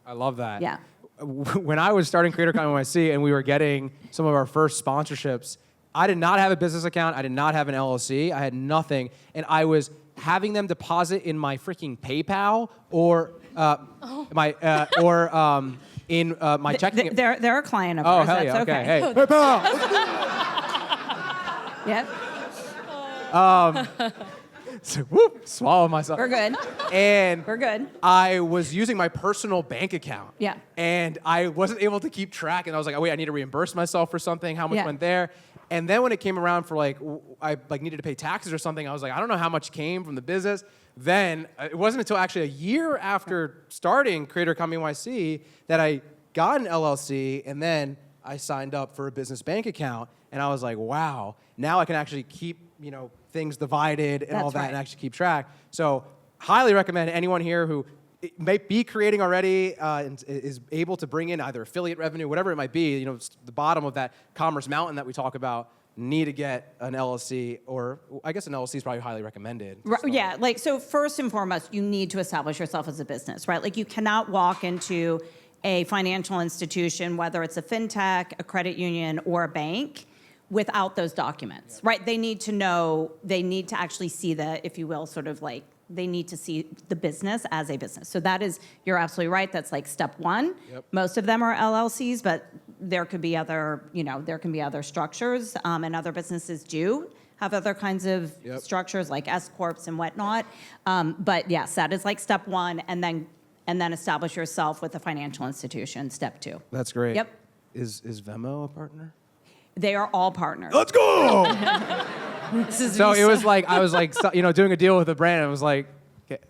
I love that. Yeah. When I was starting Creator Economy NYC and we were getting some of our first sponsorships, I did not have a business account. I did not have an LLC. I had nothing. And I was having them deposit in my freaking PayPal or in my checking. They're a client of Oh, ours. hell That's yeah. Okay. okay. Hey, PayPal. Yep. So, whoop, swallow myself. We're good. And We're good. I was using my personal bank account. Yeah. And I wasn't able to keep track. And I was like, oh, wait, I need to reimburse myself for something. How much Yeah. went there? And then when it came around for I needed to pay taxes or something, I was like, I don't know how much came from the business. Then it wasn't until actually a year after starting Creator Economy NYC that I got an LLC, and then I signed up for a business bank account. And I was like, wow, now I can actually keep, things divided and That's all that right. and actually keep track. So highly recommend anyone here who may be creating already and is able to bring in either affiliate revenue, whatever it might be, the bottom of that commerce mountain that we talk about, need to get an LLC, or I guess an LLC is probably highly recommended. Right, yeah, so first and foremost, you need to establish yourself as a business, right? Like you cannot walk into a financial institution, whether it's a fintech, a credit union, or a bank, without those documents, right? They need to actually see if you will, they need to see the business as a business. So you're absolutely right. That's like step one. Yep. Most of them are LLCs, but there could be other structures, and other businesses do have other kinds of structures like S corps and whatnot. But yes, that is like step one, and then establish yourself with a financial institution. Step two. That's great. Yep. Is Venmo a partner? They are all partners. Let's go! This is So it was Visa. like, I was like, doing a deal with a brand, and I was like,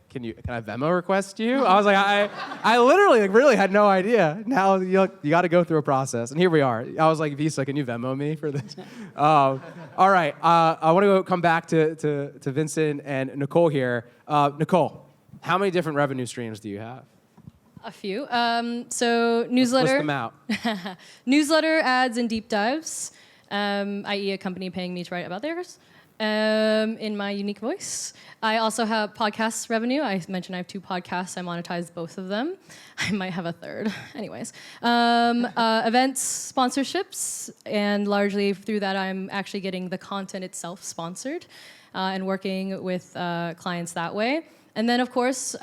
can I Venmo request you? I was like, I literally really had no idea. Now you got to go through a process, and here we are. I was like, Visa, can you Venmo me for this? All right, I want to come back to Vincent and Nicole here. Nicole, how many different revenue streams do you have? A few. So newsletter. List them out. Newsletter, ads, and deep dives, i.e. a company paying me to write about theirs in my unique voice. I also have podcast revenue. I mentioned I have 2 podcasts. I monetize both of them. I might have a third. Anyways. Events, sponsorships, and largely through that I'm actually getting the content itself sponsored and working with clients that way. And then, of course,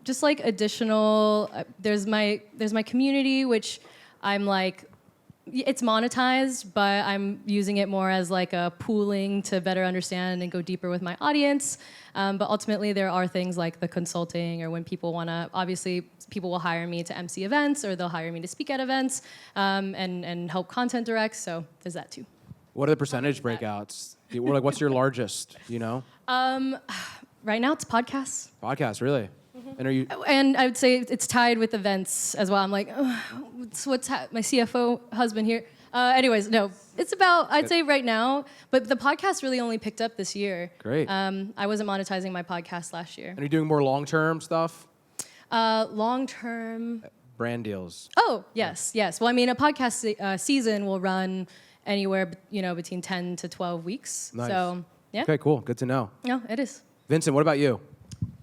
just like additional, there's my community, which I'm like, it's monetized, but I'm using it more as like a pooling to better understand and go deeper with my audience. But ultimately, there are things like the consulting, or when people want to, obviously, people will hire me to MC events, or they'll hire me to speak at events and help content direct. So there's that too. What are the percentage breakouts? What's your largest, Right now, it's podcasts. Podcast, really? And are you? And I would say it's tied with events as well. I'm like, my CFO husband here. Anyways, no, it's about, I'd say right now, but the podcast really only picked up this year. Great. I wasn't monetizing my podcast last year. And are you doing more long-term stuff? Long-term. Brand deals. Oh, yes. Well, I mean, a podcast season will run anywhere, between 10 to 12 weeks. Nice. So, yeah. Okay, cool. Good to know. No, it is. Vincent, what about you?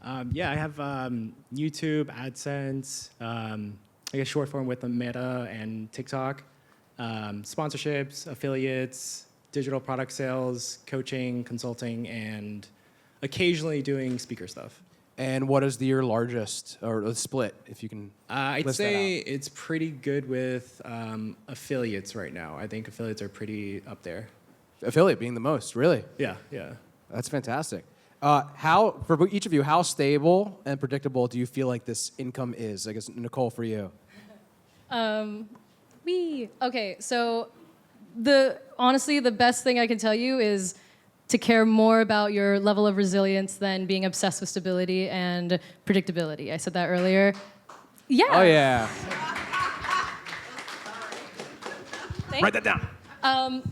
I have YouTube, AdSense, I guess short form with the Meta and TikTok, sponsorships, affiliates, digital product sales, coaching, consulting, and occasionally doing speaker stuff. And what is your largest, or the split, if you can I'd list say that out? it's pretty good with affiliates right now. I think affiliates are pretty up there. Affiliate being the most, really? Yeah. That's fantastic. For each of you, how stable and predictable do you feel like this income is? I guess, Nicole, for you. Okay, so honestly, the best thing I can tell you is to care more about your level of resilience than being obsessed with stability and predictability. I said that earlier. Yeah. Oh, yeah. Thanks. Write that down.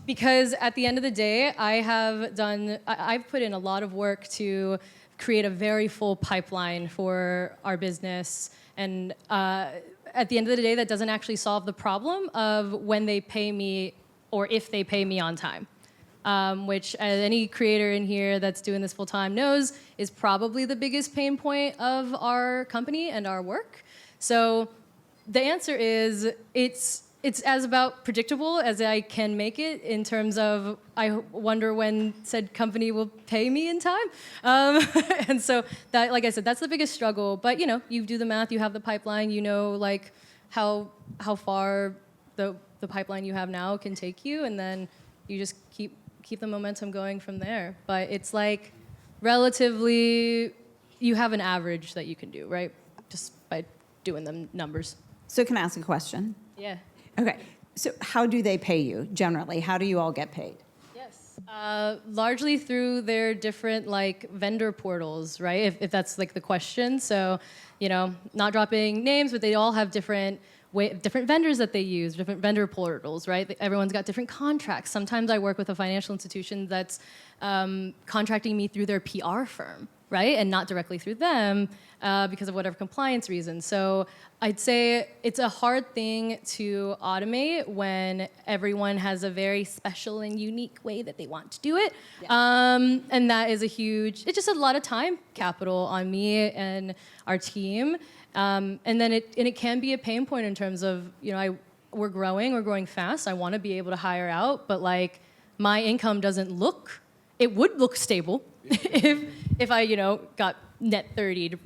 Because at the end of the day, I've put in a lot of work to create a very full pipeline for our business. And at the end of the day, that doesn't actually solve the problem of when they pay me or if they pay me on time. Which, as any creator in here that's doing this full time knows, is probably the biggest pain point of our company and our work. So the answer is it's as about predictable as I can make it in terms of I wonder when said company will pay me in time. And so that, like I said, that's the biggest struggle. But you do the math, you have the pipeline, like how far the pipeline you have now can take you, and then you just keep the momentum going from there. But it's like relatively, you have an average that you can do, right? Just by doing the numbers. So can I ask a question? Yeah. Okay. So how do they pay you generally? How do you all get paid? Yes. Largely through their different vendor portals, right? If that's the question. So, not dropping names, but they all have different vendors that they use, different vendor portals, right? Everyone's got different contracts. Sometimes I work with a financial institution that's contracting me through their PR firm, right? And not directly through them because of whatever compliance reason. So I'd say it's a hard thing to automate when everyone has a very special and unique way that they want to do it. Yeah. And that is it's just a lot of time capital on me and our team. And then it can be a pain point in terms of, we're growing fast. I want to be able to hire out, but my income it would look stable if I, got net 30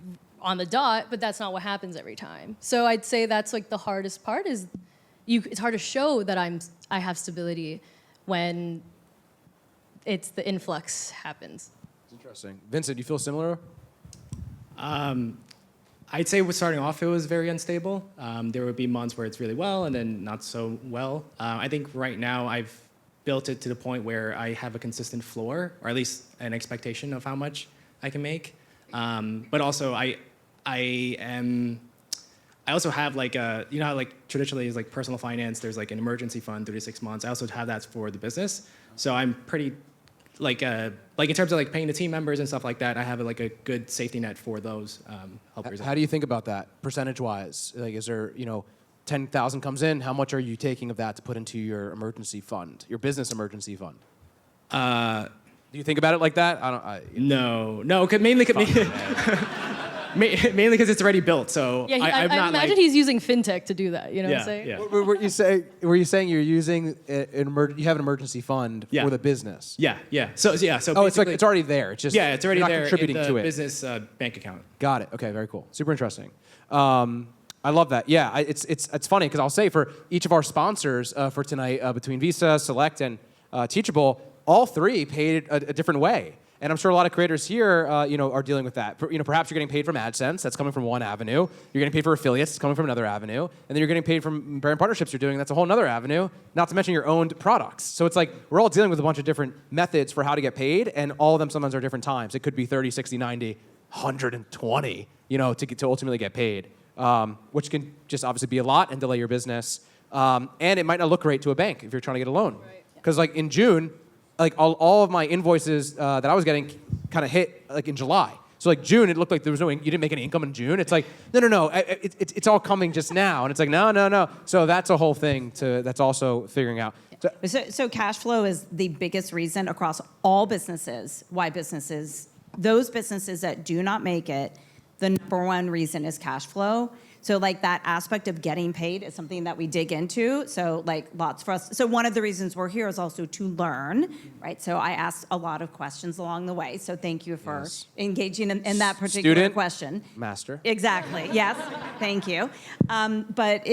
on the dot, but that's not what happens every time. So I'd say that's the hardest part is it's hard to show that I have stability when it's the influx happens. It's interesting. Vincent, do you feel similar? I'd say starting off, it was very unstable. There would be months where it's really well and then not so well. I think right now I've built it to the point where I have a consistent floor, or at least an expectation of how much I can make. But also I also have how traditionally is personal finance, there's an emergency fund 3 to 6 months. I also have that for the business. So I'm pretty in terms of paying the team members and stuff like that, I have a good safety net for those helpers. How do you think about that percentage-wise? Is there 10,000 comes in? How much are you taking of that to put into your emergency fund, your business emergency fund? Do you think about it like that? No, mainly because it's already built. So yeah, I imagine he's using Fintech to do that. You know what I'm saying? Yeah. Were you saying you're using you have an emergency fund for the business? Yeah. So it's already there. It's just it's already you're not there contributing in the to it. business bank account. Got it. Okay, very cool. Super interesting. I love that. Yeah, it's funny because I'll say for each of our sponsors for tonight, between Visa, Select, and Teachable, all three paid a different way. And I'm sure a lot of creators here, are dealing with that. Perhaps you're getting paid from AdSense. That's coming from one avenue. You're getting paid for affiliates. It's coming from another avenue. And then you're getting paid from brand partnerships you're doing. That's a whole other avenue. Not to mention your owned products. So it's we're all dealing with a bunch of different methods for how to get paid, and all of them sometimes are different times. It could be 30, 60, 90, 120, to ultimately get paid, which can just obviously be a lot and delay your business. And it might not look great to a bank if you're trying to get a loan. Because in June, all of my invoices that I was getting kind of hit in July. So June, it looked like there was you didn't make any income in June. It's no, it's all coming just now. And it's no. So that's a whole thing that's also figuring out. So cash flow is the biggest reason across all businesses why those businesses that do not make it, the number one reason is cash flow. So that aspect of getting paid is something that we dig into. So lots for us. So one of the reasons we're here is also to learn, right? So I asked a lot of questions along the way. So thank you for engaging in that particular Student, question. Master. Exactly. Yes. Thank you. But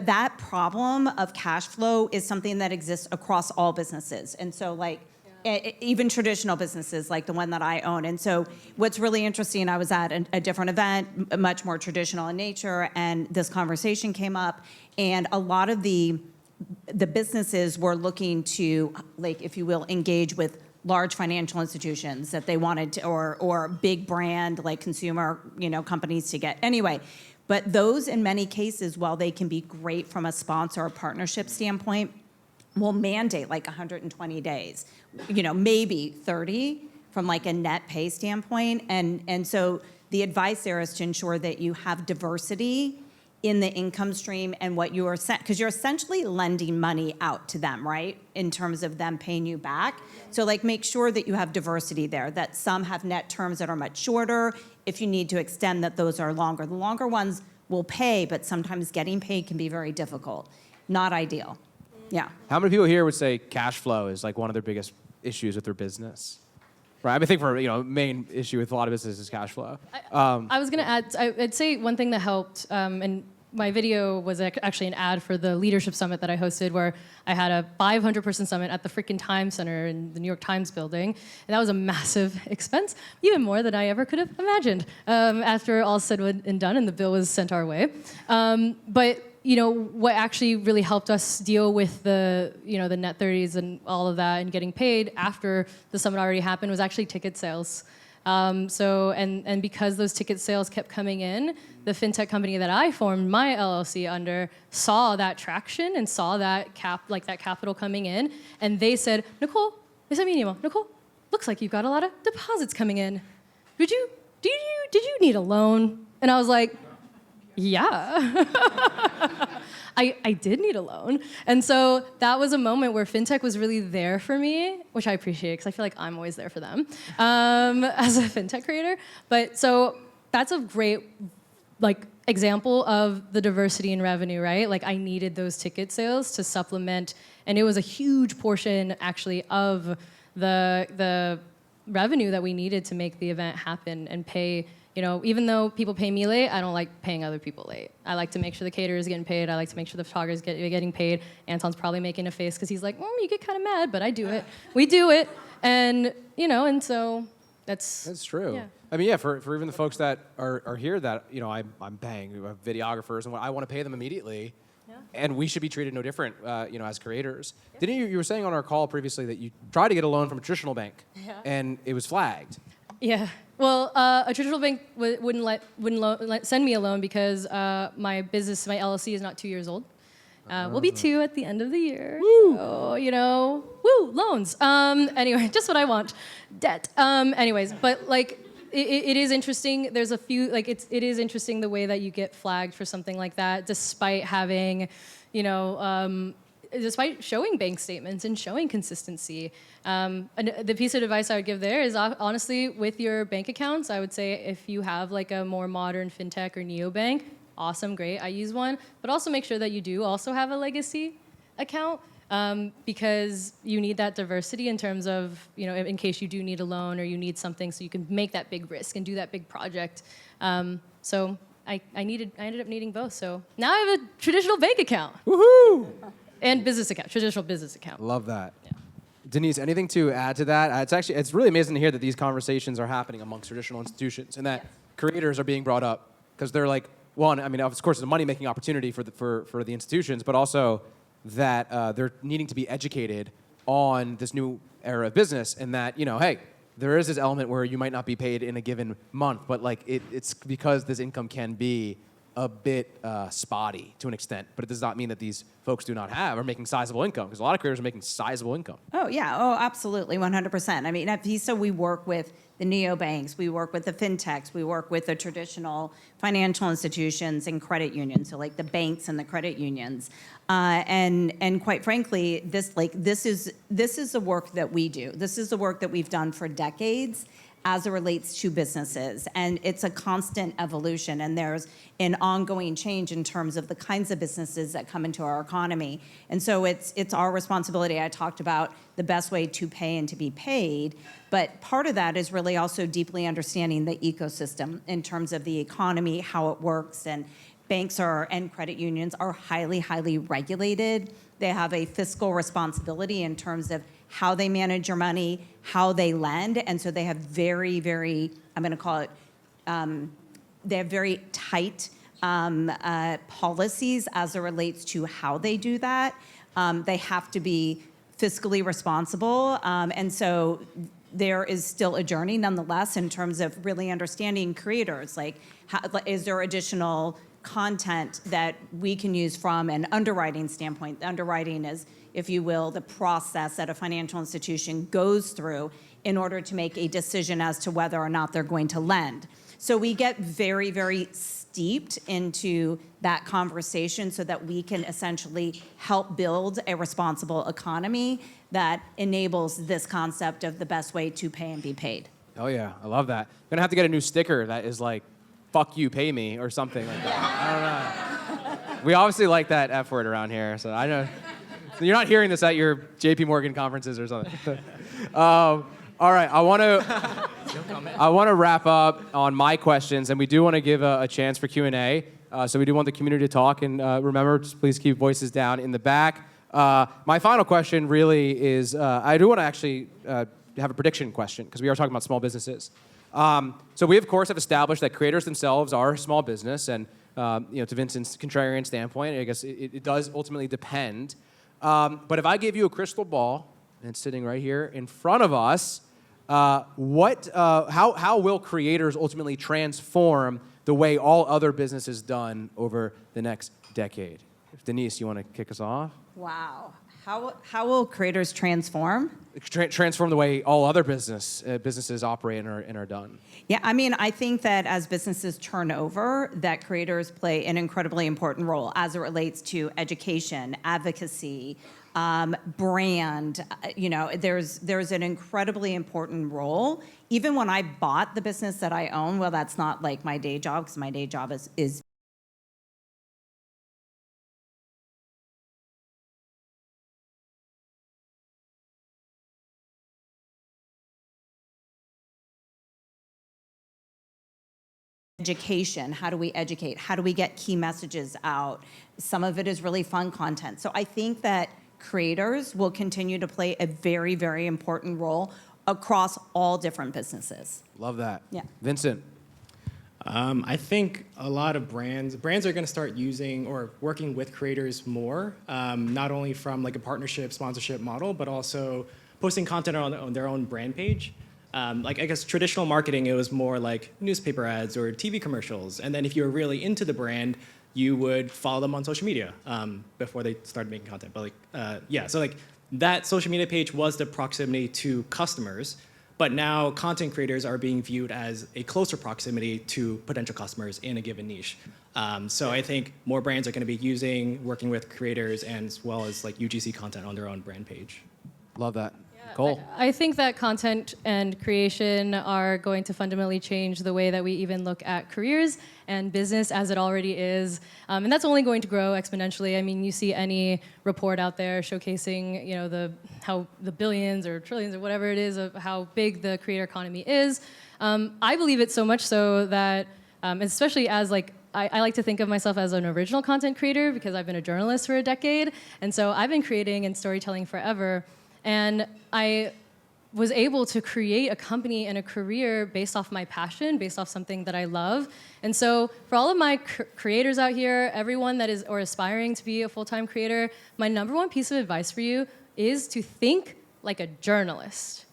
that problem of cash flow is something that exists across all businesses. And so even traditional businesses like the one that I own. And so what's really interesting, I was at a different event, much more traditional in nature, and this conversation came up, and a lot of the businesses were looking to, if you will, engage with large financial institutions that they wanted to, or big brand consumer, companies to get. Anyway, but those in many cases, while they can be great from a sponsor or partnership standpoint, will mandate 120 days, maybe 30 from a net pay standpoint. And so the advice there is to ensure that you have diversity in the income stream and what you are because you're essentially lending money out to them, right? In terms of them paying you back. So like make sure that you have diversity there, that some have net terms that are much shorter. If you need to extend that, those are longer. The longer ones will pay, but sometimes getting paid can be very difficult. Not ideal. Yeah. How many people here would say cash flow is like one of their biggest issues with their business? Right. I think for main issue with a lot of businesses is cash flow. I was going to add, I'd say one thing that helped, and my video was actually an ad for the leadership summit that I hosted, where I had a 500-person summit at the freaking Times Center in the New York Times building, and that was a massive expense, even more than I ever could have imagined. After all said and done, and the bill was sent our way, but what actually really helped us deal with the the net 30s and all of that and getting paid after the summit already happened was actually ticket sales. And because those ticket sales kept coming in, the fintech company that I formed my LLC under saw that traction and saw that that capital coming in, and they said, Nicole, they sent me an email. Nicole, looks like you've got a lot of deposits coming in. Did you need a loan? And I was like, yeah. I did need a loan. And so that was a moment where fintech was really there for me, which I appreciate because I feel like I'm always there for them as a fintech creator. But so that's a great example of the diversity in revenue, right? Like I needed those ticket sales to supplement, and it was a huge portion actually of the revenue that we needed to make the event happen and pay. Even though people pay me late, I don't like paying other people late. I like to make sure the caterer is getting paid. I like to make sure the photographer is getting paid. Anton's probably making a face because he's like, you get kind of mad, but I do it. We do it. And, and so that's true. Yeah. I mean, for even the folks that are here that, I'm paying, videographers, and I want to pay them immediately. Yeah. And we should be treated no different, as creators. Yeah. Didn't you were saying on our call previously that you tried to get a loan from a traditional bank, and it was flagged. Yeah. Well, a traditional bank wouldn't send me a loan because my business, my LLC, is not 2 years old. We'll be 2 at the end of the year. Woo! So, loans. Anyway, just what I want. Debt. Anyways, but it is interesting. There's a few it is interesting the way that you get flagged for something like that, despite having, despite showing bank statements and showing consistency. And the piece of advice I would give there is honestly, with your bank accounts, I would say if you have a more modern fintech or neobank, awesome, great, I use one. But also make sure that you do also have a legacy account because you need that diversity in terms of, in case you do need a loan or you need something so you can make that big risk and do that big project. So I ended up needing both. So now I have a traditional bank account. Woohoo! And business account, traditional business account. Love that. Yeah. Denise, anything to add to that? It's really amazing to hear that these conversations are happening amongst traditional institutions and that creators are being brought up because they're one, I mean, of course, it's a money-making opportunity for the institutions, but also that they're needing to be educated on this new era of business and that, hey, there is this element where you might not be paid in a given month, but it's because this income can be a bit spotty to an extent, but it does not mean that these folks are making sizable income, because a lot of creators are making sizable income. Oh, yeah. Oh, absolutely. 100%. I mean, at Visa, we work with the neobanks, we work with the fintechs, we work with the traditional financial institutions and credit unions, so the banks and the credit unions. And quite frankly, this is the work that we do. This is the work that we've done for decades as it relates to businesses. And it's a constant evolution, and there's an ongoing change in terms of the kinds of businesses that come into our economy. And so it's our responsibility. I talked about the best way to pay and to be paid, but part of that is really also deeply understanding the ecosystem in terms of the economy, how it works, and banks and credit unions are highly, highly regulated. They have a fiscal responsibility in terms of how they manage your money, how they lend, and so they have very, very, I'm going to call it, they have very tight policies as it relates to how they do that. They have to be fiscally responsible, and so there is still a journey nonetheless in terms of really understanding creators, is there additional content that we can use from an underwriting standpoint. Underwriting is, if you will, the process that a financial institution goes through in order to make a decision as to whether or not they're going to lend. So we get very, very steeped into that conversation so that we can essentially help build a responsible economy that enables this concept of the best way to pay and be paid. Oh yeah, I love that. I'm gonna have to get a new sticker that is like, "Fuck you, pay me" or something like that. I don't know. We obviously like that F word around here, so I know. So you're not hearing this at your JP Morgan conferences or something. All right, I want to wrap up on my questions, and we do want to give a chance for Q&A. So we do want the community to talk, and remember, just please keep voices down in the back. My final question really is, I do want to actually have a prediction question, because we are talking about small businesses. So we, of course, have established that creators themselves are a small business, and to Vincent's contrarian standpoint, I guess it does ultimately depend. But if I gave you a crystal ball, and it's sitting right here in front of us, how will creators ultimately transform the way all other business is done over the next decade? Denise, you want to kick us off? Wow. How will creators transform? Transform the way all other businesses operate and are done. Yeah, I mean, I think that as businesses turn over, that creators play an incredibly important role as it relates to education, advocacy, brand. There's an incredibly important role. Even when I bought the business that I own, well, that's not like my day job, because my day job is education. How do we educate? How do we get key messages out? Some of it is really fun content. So I think that creators will continue to play a very, very important role across all different businesses. Love that. Yeah. Vincent. I think a lot of brands are going to start using or working with creators more, not only from like a partnership, sponsorship model, but also posting content on their own brand page. Like, I guess traditional marketing, it was more like newspaper ads or TV commercials. And then if you were really into the brand, you would follow them on social media before they started making content. But so like that social media page was the proximity to customers. But now content creators are being viewed as a closer proximity to potential customers in a given niche. So I think more brands are going to be working with creators and as well as like UGC content on their own brand page. Love that. Nicole. I think that content and creation are going to fundamentally change the way that we even look at careers and business as it already is. And that's only going to grow exponentially. I mean, you see any report out there showcasing, how the billions or trillions or whatever it is of how big the creator economy is. I believe it so much so that, especially as I like to think of myself as an original content creator because I've been a journalist for a decade. And so I've been creating and storytelling forever. And I was able to create a company and a career based off my passion, based off something that I love. And so for all of my creators out here, everyone that is or aspiring to be a full-time creator, my number one piece of advice for you is to think like a journalist.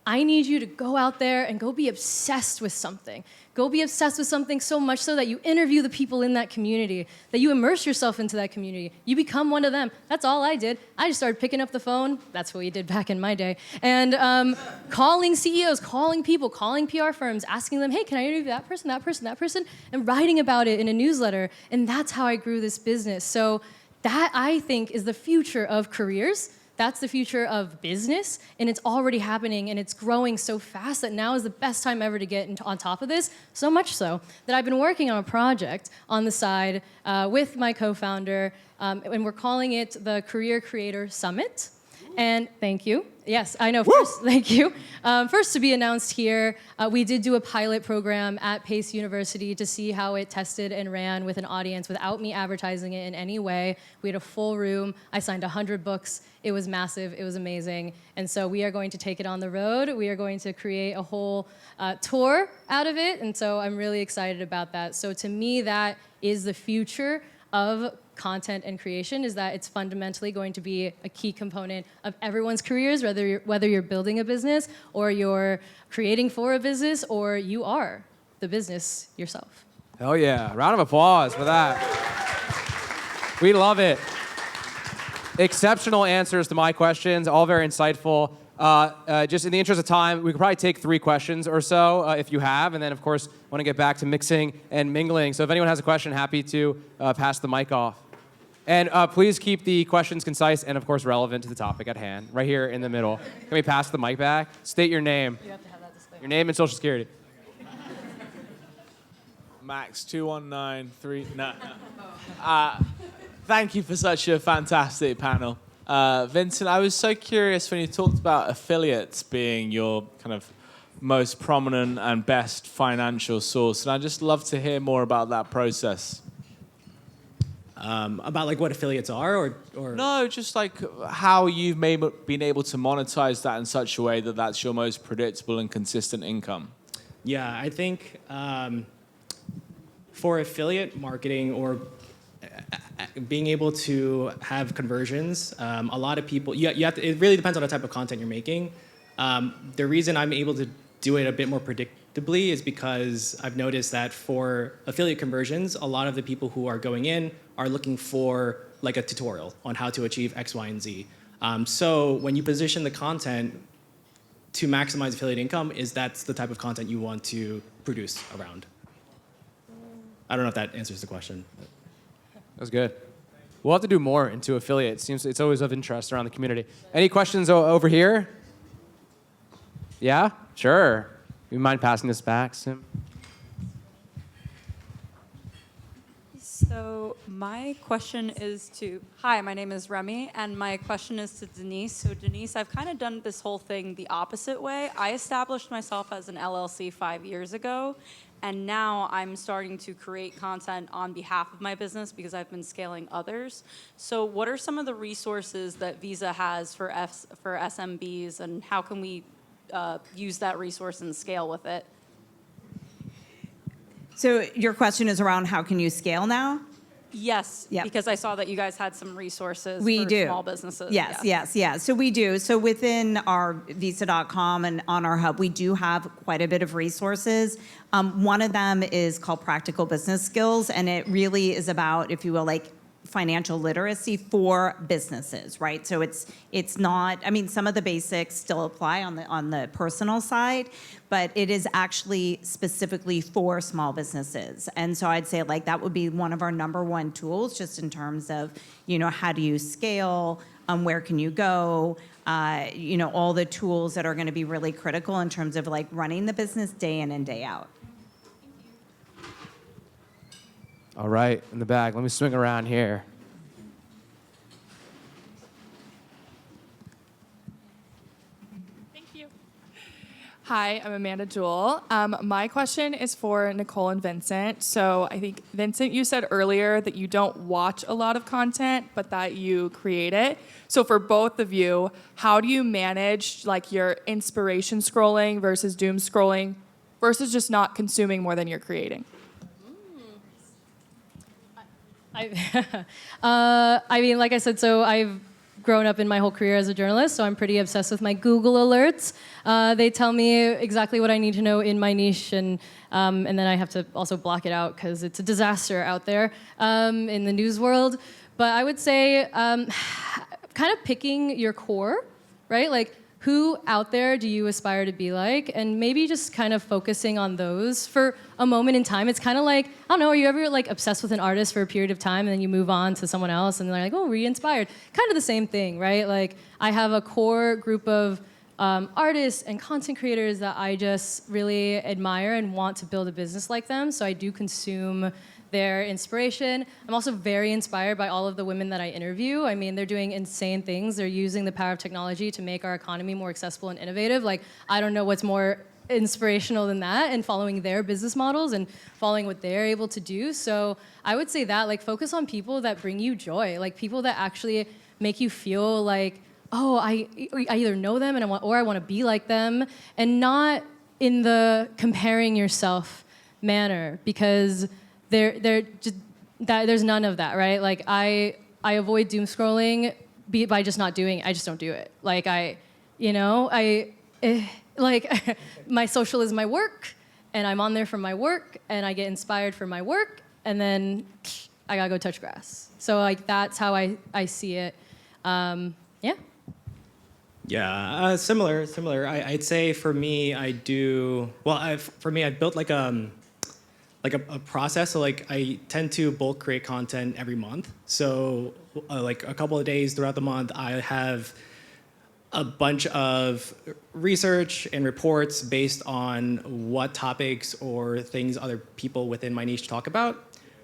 I need you to go out there and go be obsessed with something. Go be obsessed with something so much so that you interview the people in that community, that you immerse yourself into that community. You become one of them. That's all I did. I just started picking up the phone. That's what we did back in my day. And calling CEOs, calling people, calling PR firms, asking them, hey, can I interview that person, and writing about it in a newsletter. And that's how I grew this business. So that, I think, is the future of careers. That's the future of business, and it's already happening, and it's growing so fast that now is the best time ever to get on top of this, so much so that I've been working on a project on the side with my co-founder, and we're calling it the Career Creator Summit. And thank you. Yes, I know. First, thank you. First to be announced here, we did do a pilot program at Pace University to see how it tested and ran with an audience without me advertising it in any way. We had a full room. I signed 100 books. It was massive. It was amazing. And so we are going to take it on the road. We are going to create a whole tour out of it. And so I'm really excited about that. So to me, that is the future of content and creation, is that it's fundamentally going to be a key component of everyone's careers, whether you're building a business or you're creating for a business or you are the business yourself. Hell yeah. Round of applause for that. We love it. Exceptional answers to my questions, all very insightful. Just in the interest of time, we could probably take 3 questions or so if you have, and then of course want to get back to mixing and mingling. So if anyone has a question, happy to pass the mic off. And please keep the questions concise and of course relevant to the topic at hand, right here in the middle. Can we pass the mic back? State your name. You have to have that disclaimer. Your name and social security. Max 2193. No. Thank you for such a fantastic panel. Vincent, I was so curious when you talked about affiliates being your kind of most prominent and best financial source, and I'd just love to hear more about that process. About like what affiliates are, or No, just like how you've been able to monetize that in such a way that that's your most predictable and consistent income. Yeah, I think for affiliate marketing or being able to have conversions, a lot of people, you have to, it really depends on the type of content you're making. The reason I'm able to do it a bit more predictably is because I've noticed that for affiliate conversions, a lot of the people who are going in are looking for like a tutorial on how to achieve X, Y, and Z. So when you position the content to maximize affiliate income, that's the type of content you want to produce around. I don't know if that answers the question. That was good. We'll have to do more into affiliates. Seems it's always of interest around the community. Any questions over here? Yeah? Sure. You mind passing this back, Sim? So my question is hi, my name is Remy, and my question is to Denise. So Denise, I've kind of done this whole thing the opposite way. I established myself as an LLC 5 years ago, and now I'm starting to create content on behalf of my business because I've been scaling others. So what are some of the resources that Visa has for SMBs, and how can we use that resource and scale with it? So your question is around how can you scale now? Yes, Yep. because I saw that you guys had some resources We for do. small businesses. Yes. So we do. So within our visa.com and on our hub, we do have quite a bit of resources. One of them is called Practical Business Skills, and it really is about, if you will, like financial literacy for businesses, right? So it's not, I mean, some of the basics still apply on the personal side, but it is actually specifically for small businesses. And so I'd say like that would be one of our number one tools, just in terms of, how do you scale, where can you go, all the tools that are going to be really critical in terms of like running the business day in and day out. All right, in the back. Let me swing around here. Thank you. Hi, I'm Amanda Jewell. My question is for Nicole and Vincent. So I think, Vincent, you said earlier that you don't watch a lot of content, but that you create it. So for both of you, how do you manage like your inspiration scrolling versus doom scrolling versus just not consuming more than you're creating? I mean, like I said, so I've grown up in my whole career as a journalist, so I'm pretty obsessed with my Google alerts. They tell me exactly what I need to know in my niche, and then I have to also block it out because it's a disaster out there in the news world. But I would say kind of picking your core, right? Like, who out there do you aspire to be like? And maybe just kind of focusing on those for a moment in time. It's kind of like, I don't know, are you ever like obsessed with an artist for a period of time and then you move on to someone else and they're like, oh, re-inspired? Kind of the same thing, right? Like I have a core group of artists and content creators that I just really admire and want to build a business like them. So I do consume their inspiration. I'm also very inspired by all of the women that I interview. I mean, they're doing insane things. They're using the power of technology to make our economy more accessible and innovative. Like, I don't know what's more inspirational than that, and following their business models and following what they're able to do. So I would say that, like, focus on people that bring you joy, like people that actually make you feel like, oh, I either know them and I want to be like them, and not in the comparing yourself manner, because there's none of that, right? Like I avoid doom scrolling by just not doing it. I just don't do it. Like like my social is my work, and I'm on there for my work, and I get inspired for my work, and then I gotta go touch grass. So like that's how I see it. Yeah. Yeah, similar. I'd say for me, I do well. I've built like a process. So like I tend to bulk create content every month. So like a couple of days throughout the month, I have a bunch of research and reports based on what topics or things other people within my niche talk about.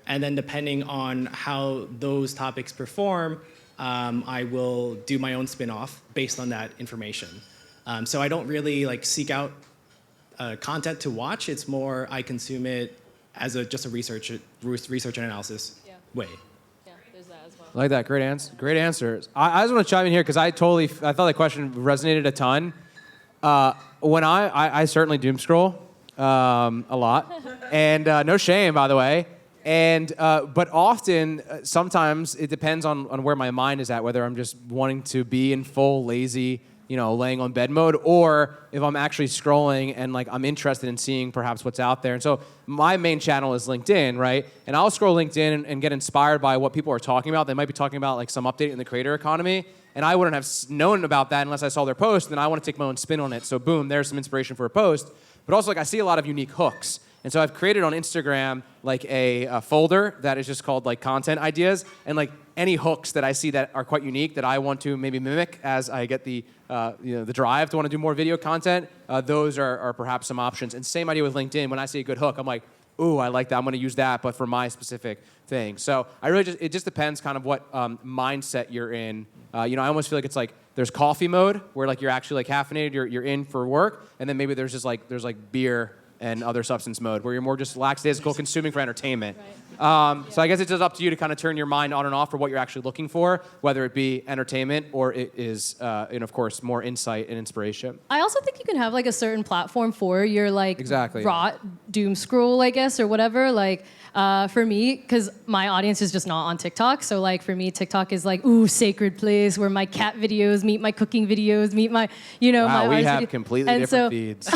And then depending on how those topics perform, I will do my own spin-off based on that information. So I don't really like seek out content to watch. It's more I consume it as just a research and analysis way. Yeah, there's that as well. I like that. Great answer. Great answers. I just want to chime in here because I thought that question resonated a ton. When I certainly doom scroll a lot, and no shame, by the way. And but often, sometimes it depends on where my mind is at, whether I'm just wanting to be in full lazy, laying on bed mode, or if I'm actually scrolling and like I'm interested in seeing perhaps what's out there. And so my main channel is LinkedIn, right? And I'll scroll LinkedIn and get inspired by what people are talking about. They might be talking about like some update in the creator economy, and I wouldn't have known about that unless I saw their post. And I want to take my own spin on it. So boom, there's some inspiration for a post. But also, like, I see a lot of unique hooks. And so I've created on Instagram like a folder that is just called like content ideas, and like any hooks that I see that are quite unique that I want to maybe mimic as I get the the drive to want to do more video content. Those are perhaps some options. And same idea with LinkedIn. When I see a good hook, I'm like, ooh, I like that. I'm going to use that, but for my specific thing. So it just depends kind of what mindset you're in. I almost feel like it's like there's coffee mode where like you're actually like caffeinated, you're in for work, and then maybe there's beer and other substance mode, where you're more just lackadaisical, consuming for entertainment. Right. So I guess it's just up to you to kind of turn your mind on and off for what you're actually looking for, whether it be entertainment or it is, and of course, more insight and inspiration. I also think you can have like a certain platform for your like raw doom scroll, I guess, or whatever. Like for me, because my audience is just not on TikTok, so like for me, TikTok is like, ooh, sacred place where my cat videos meet my cooking videos, meet my, wow, my we have completely different feeds.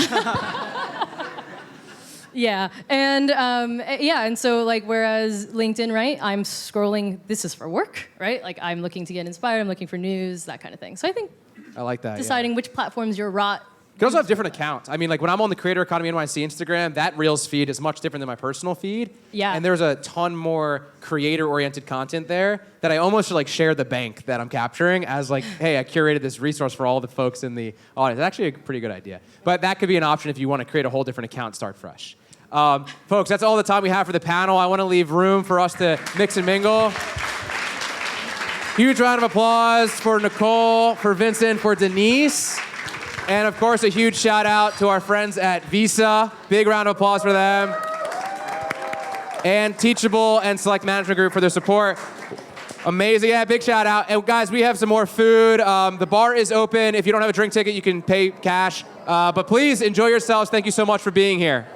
Yeah, and so like whereas LinkedIn, right? I'm scrolling. This is for work, right? Like I'm looking to get inspired. I'm looking for news, that kind of thing. So I think I like that. Deciding which platforms you're raw. You can also have different accounts. I mean, like when I'm on the Creator Economy NYC Instagram, that Reels feed is much different than my personal feed. Yeah. And there's a ton more creator-oriented content there that I almost should like share the bank that I'm capturing as like, hey, I curated this resource for all the folks in the audience. It's actually a pretty good idea. But that could be an option if you want to create a whole different account, start fresh. Folks, that's all the time we have for the panel. I want to leave room for us to mix and mingle. Huge round of applause for Nicole, for Vincent, for Denise. And of course, a huge shout out to our friends at Visa. Big round of applause for them. And Teachable and Select Management Group for their support. Amazing, yeah, big shout out. And guys, we have some more food. The bar is open. If you don't have a drink ticket, you can pay cash. But please enjoy yourselves. Thank you so much for being here.